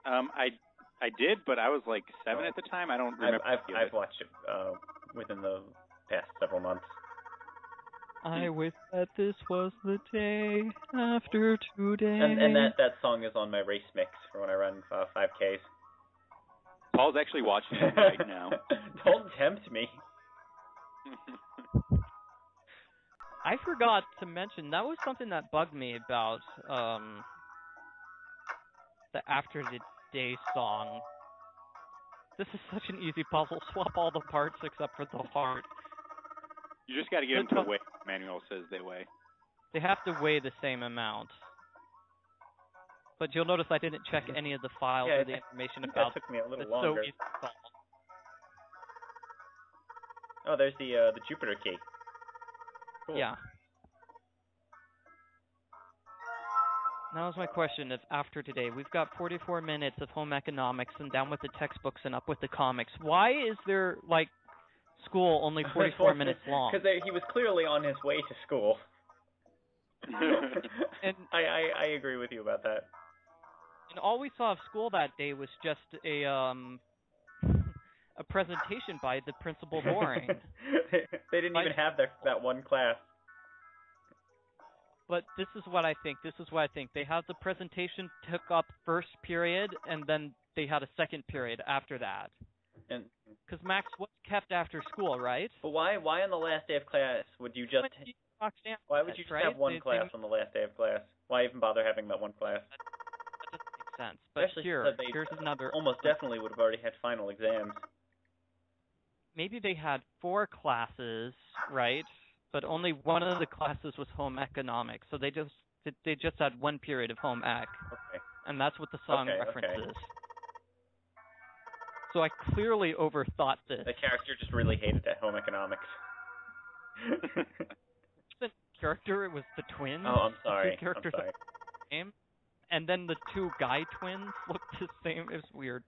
I did, but I was like 7 at the time. I don't remember. I've watched it within the past several months. I wish that this was the day after today. And that song is on my race mix for when I run 5Ks. Paul's actually watching it right now. Don't tempt me. I forgot to mention, that was something that bugged me about the After the Day song. This is such an easy puzzle. Swap all the parts except for the heart. You just got to get them to weigh. Manual says they weigh. They have to weigh the same amount. But you'll notice I didn't check any of the files or the information about. That took me a little longer. So easy to solve. Oh, there's the Jupiter key. Cool. Yeah. Now is my question. If after today we've got 44 minutes of home economics and down with the textbooks and up with the comics, why is there school only 44 minutes long? Because he was clearly on his way to school. And I agree with you about that. And all we saw of school that day was just a presentation by the principal Boring. They didn't even have that one class. But this is what I think. They had the presentation took up first period, and then they had a second period after that. And because Max was kept after school, right? But why on the last day of class would you just? Why would you just have one class on the last day of class? Why even bother having that one class? That doesn't make sense. But especially here's another. Almost definitely would have already had final exams. Maybe they had 4 classes, right? But only one of the classes was home economics, so they just had 1 period of home ec. Okay. And that's what the song references. So I clearly overthought this. The character just really hated that home economics. The character, it was the twins. Oh, I'm sorry. The 2 characters I'm sorry. the same, and then the 2 guy twins looked the same. It was weird.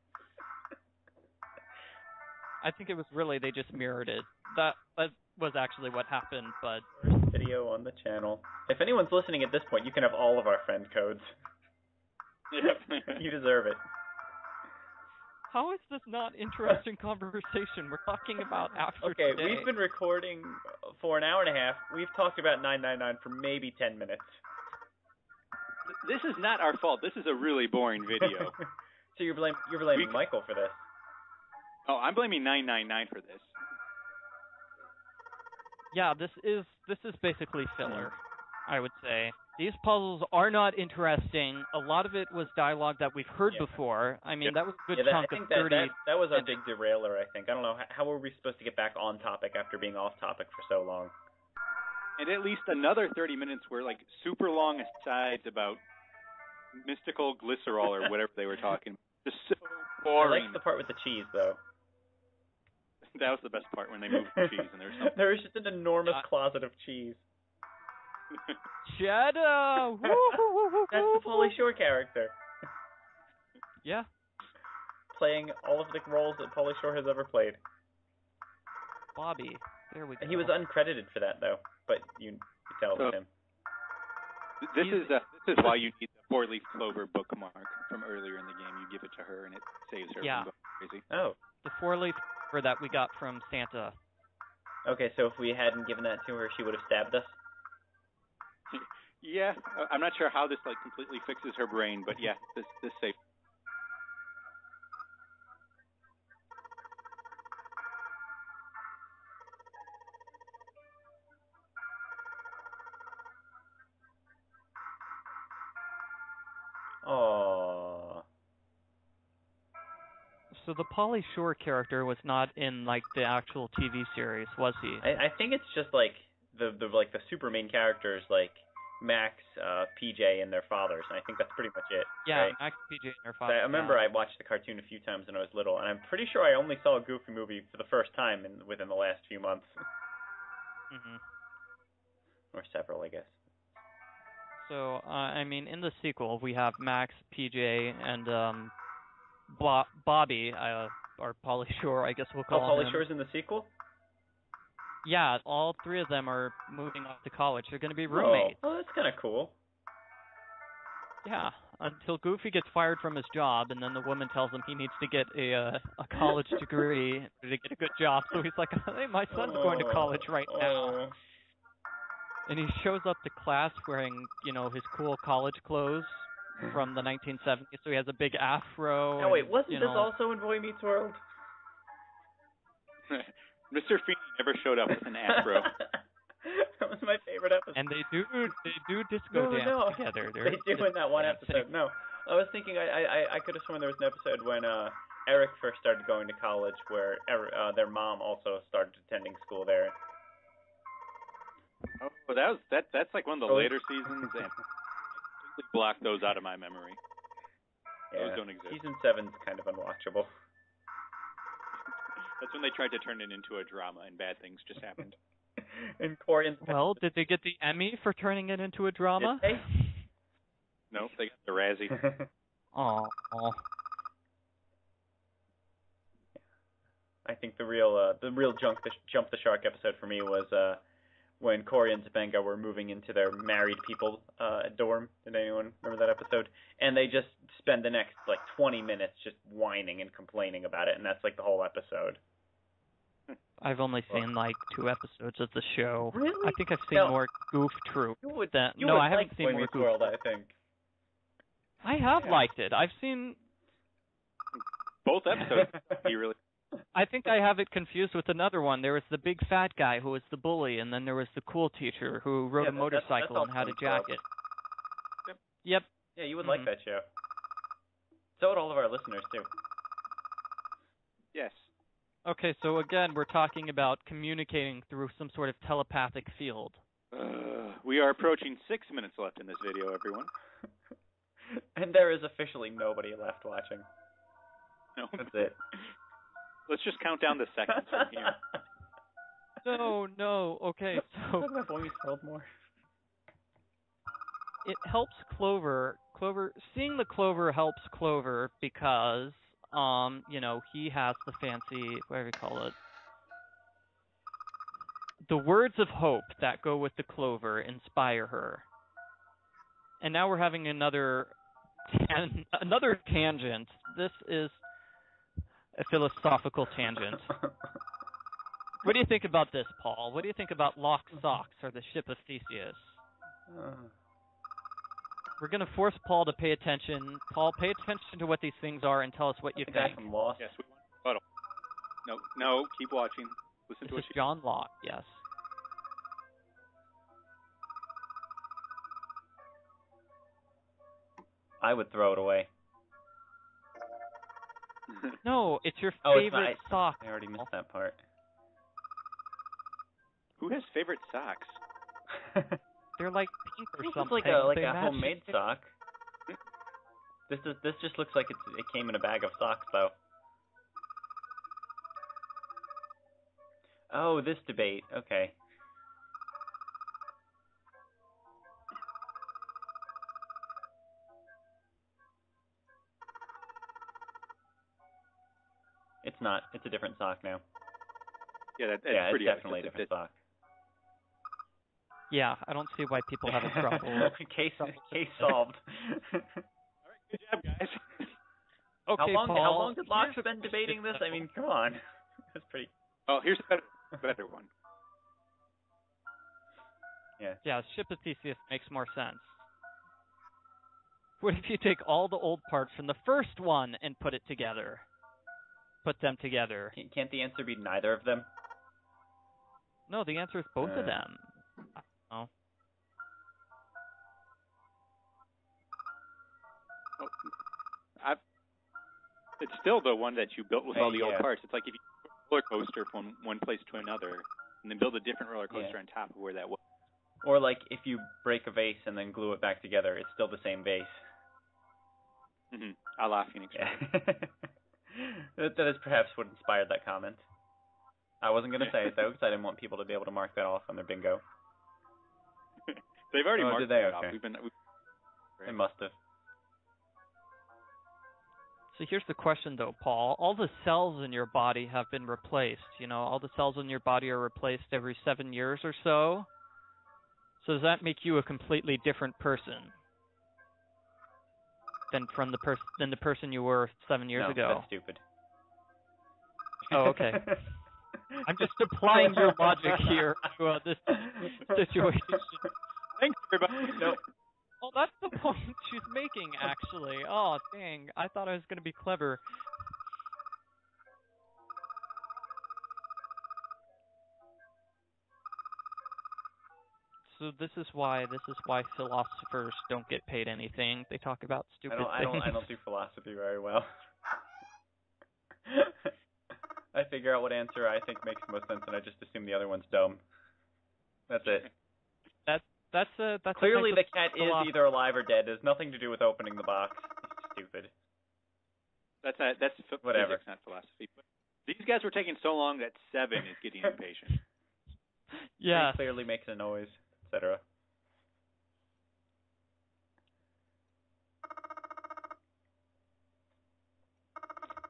I think it was really they just mirrored it. That was actually what happened, but... First video on the channel. If anyone's listening at this point, you can have all of our friend codes. You deserve it. How is this not interesting conversation? We're talking about after today. Okay, we've been recording for an hour and a half. We've talked about 999 for maybe 10 minutes. This is not our fault. This is a really boring video. So you're blaming Michael for this? Oh, I'm blaming 999 for this. Yeah, this is basically filler. I would say. These puzzles are not interesting. A lot of it was dialogue that we've heard before. I mean, that was a good chunk of 30. That was our big derailer, I think. I don't know, how were we supposed to get back on topic after being off topic for so long? And at least another 30 minutes were like super long asides about mystical glycerol or whatever they were talking about. Just so boring. I liked the part with the cheese, though. That was the best part, when they moved the cheese and there was just an enormous closet of cheese. Shadow! That's the Pauly Shore character. Yeah. Playing all of the roles that Pauly Shore has ever played. Bobby. There we go. He was uncredited for that, though, but you tell him. This is why you need the 4-leaf clover bookmark from earlier in the game. You give it to her, and it saves her from going crazy. Oh. The 4-leaf clover that we got from Santa. Okay, so if we hadn't given that to her, she would have stabbed us? Yeah, I'm not sure how this like completely fixes her brain, but yeah, this saves. Aww. So the Pauly Shore character was not in like the actual TV series, was he? I think it's just like the super main characters like Max, PJ, and their fathers, and I think that's pretty much it. Yeah, right? Max, PJ, and their fathers. I remember I watched the cartoon a few times when I was little, and I'm pretty sure I only saw a Goofy movie for the first time within the last few months. Or several, I guess. So, I mean, in the sequel, we have Max, PJ, and Bobby, or Pauly Shore, I guess we'll call him. Oh, Pauly Shore's in the sequel? Yeah, all three of them are moving off to college. They're going to be roommates. Oh, that's kind of cool. Yeah, until Goofy gets fired from his job, and then the woman tells him he needs to get a college degree to get a good job. So he's like, hey, my son's going to college right now. And he shows up to class wearing, his cool college clothes from the 1970s. So he has a big afro. Now, wait, wasn't this also in Boy Meets World? Mr. Feeney never showed up with an afro. That was my favorite episode. And they do disco dance together. They do in that one episode. No, I was thinking I could have sworn there was an episode when Eric first started going to college where their mom also started attending school there. Oh, that's like one of the later seasons, and I completely blocked those out of my memory. Yeah, those don't exist. Season 7's kind of unwatchable. That's when they tried to turn it into a drama, and bad things just happened. And Corian's well, did they get the Emmy for turning it into a drama? Did they? Nope, they got the Razzie. Aw. I think the real jump the shark episode for me was when Cory and Topanga were moving into their married people dorm. Did anyone remember that episode? And they just spend the next 20 minutes just whining and complaining about it, and that's the whole episode. I've only seen 2 episodes of the show. Really? I think I've seen more Goof Troop. I haven't seen more Goof World, I think. I have liked it. I've seen both episodes. You really? I think I have it confused with another one. There was the big fat guy who was the bully, and then there was the cool teacher who rode a motorcycle and had a jacket. Yep. Yeah, you would like that show. So would all of our listeners, too. Yes. Okay, so again, we're talking about communicating through some sort of telepathic field. We are approaching 6 minutes left in this video, everyone. And there is officially nobody left watching. No. That's it. Let's just count down the seconds from here. No. Okay, so Talk about Boy Meets World more. It helps Clover. Seeing the Clover helps Clover because, he has the fancy, whatever you call it, the words of hope that go with the Clover inspire her. And now we're having another tangent. This is a philosophical tangent. What do you think about this, Paul? What do you think about Lock Socks or the Ship of Theseus? We're going to force Paul to pay attention. Paul, pay attention to what these things are and tell us what you think. From Lost. Yes, we want rebuttal. No, keep watching. Listen to this is John Locke, yes. I would throw it away. No, it's your Oh, it's favorite sock. I already missed that part. Who has favorite socks? They're like pink or This something. is like They a match homemade it. sock. This just looks like it came in a bag of socks though. Oh, this debate. Okay. It's not. It's a different sock now. Yeah, that's Yeah, pretty it's definitely a obvious. different sock. Yeah, I don't see why people have a trouble. Case solved. Good job, guys. Okay, how Paul. long did Locke spend debating this? I mean, come on. That's pretty. Oh, here's a better one. Yeah. Yeah, Ship of Theseus makes more sense. What if you take all the old parts from the first one and put it together? Put them together. Can't the answer be neither of them? No, the answer is both of them. Oh. It's still the one that you built with all the old Yeah. parts. It's like if you put a roller coaster from one place to another, and then build a different roller coaster on top of where that was. Or like if you break a vase and then glue it back together, it's still the same vase. Mm-hmm. A la Phoenix. Yeah. That is perhaps what inspired that comment. I wasn't going to say it though, because I didn't want people to be able to mark that off on their bingo. They've already Oh, marked did they? that off. Okay. They Right. must have. So here's the question, though, Paul. All the cells in your body have been replaced. You know, all the cells in your body are replaced every 7 years or so. So does that make you a completely different person than the person you were 7 years ago? That's stupid. Oh, okay. I'm just applying your logic here to this situation. Thanks, everybody. Nope. Oh, that's the point she's making, actually. Oh, dang. I thought I was going to be clever. So this is why philosophers don't get paid anything. They talk about stupid things. I don't do philosophy very well. I figure out what answer I think makes the most sense, and I just assume the other one's dumb. That's it. That's Clearly, the cat is philosophy. either alive or dead. It has nothing to do with opening the box. It's stupid. That's Whatever. Physics, not philosophy. But these guys were taking so long that 7 is getting impatient. Yeah. Clearly makes a noise, etc.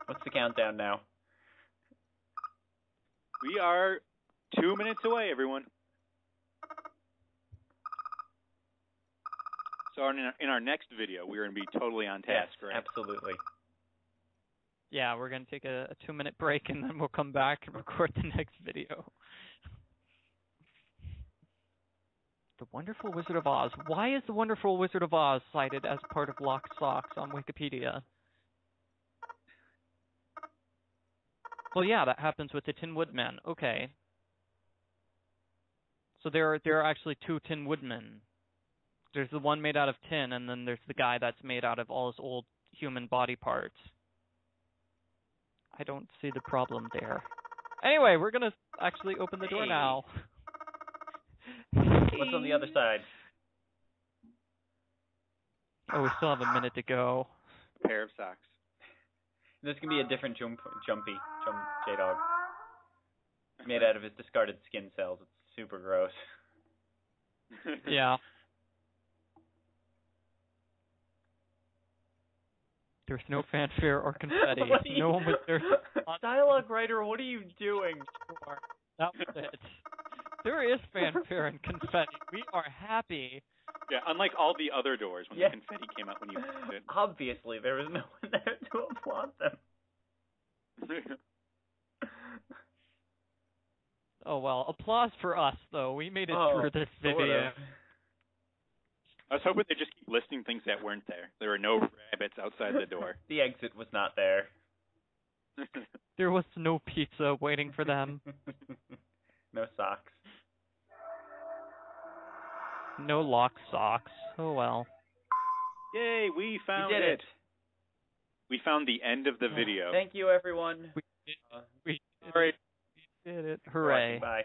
What's the countdown now? We are 2 minutes away, everyone. So in our next video, we're going to be totally on task, yes, right? Absolutely. Yeah, we're going to take a 2-minute break, and then we'll come back and record the next video. The Wonderful Wizard of Oz. Why is The Wonderful Wizard of Oz cited as part of Locked Socks on Wikipedia? Well, yeah, that happens with the Tin Woodman. Okay. So there are actually 2 Tin Woodmen. There's the one made out of tin, and then there's the guy that's made out of all his old human body parts. I don't see the problem there. Anyway, we're going to actually open the door now. What's on the other side? Oh, we still have a minute to go. A pair of socks. This can be a different Jumpy J-Dog. Made out of his discarded skin cells. It's super gross. Yeah. There's no fanfare or confetti. No one was there. Dialogue writer, what are you doing? That was it. There is fanfare and confetti. We are happy. Yeah, unlike all the other doors when the confetti came out when you opened it. Obviously, there was no one there to applaud them. Oh, well, applause for us, though. We made it through this video. I was hoping they'd just keep listing things that weren't there. There were no rabbits outside the door. The exit was not there. There was no pizza waiting for them. No socks. No locked socks. Oh, well. Yay, we found did it. We found the end of the video. Thank you, everyone. We Sorry. did it. Hooray. Bye.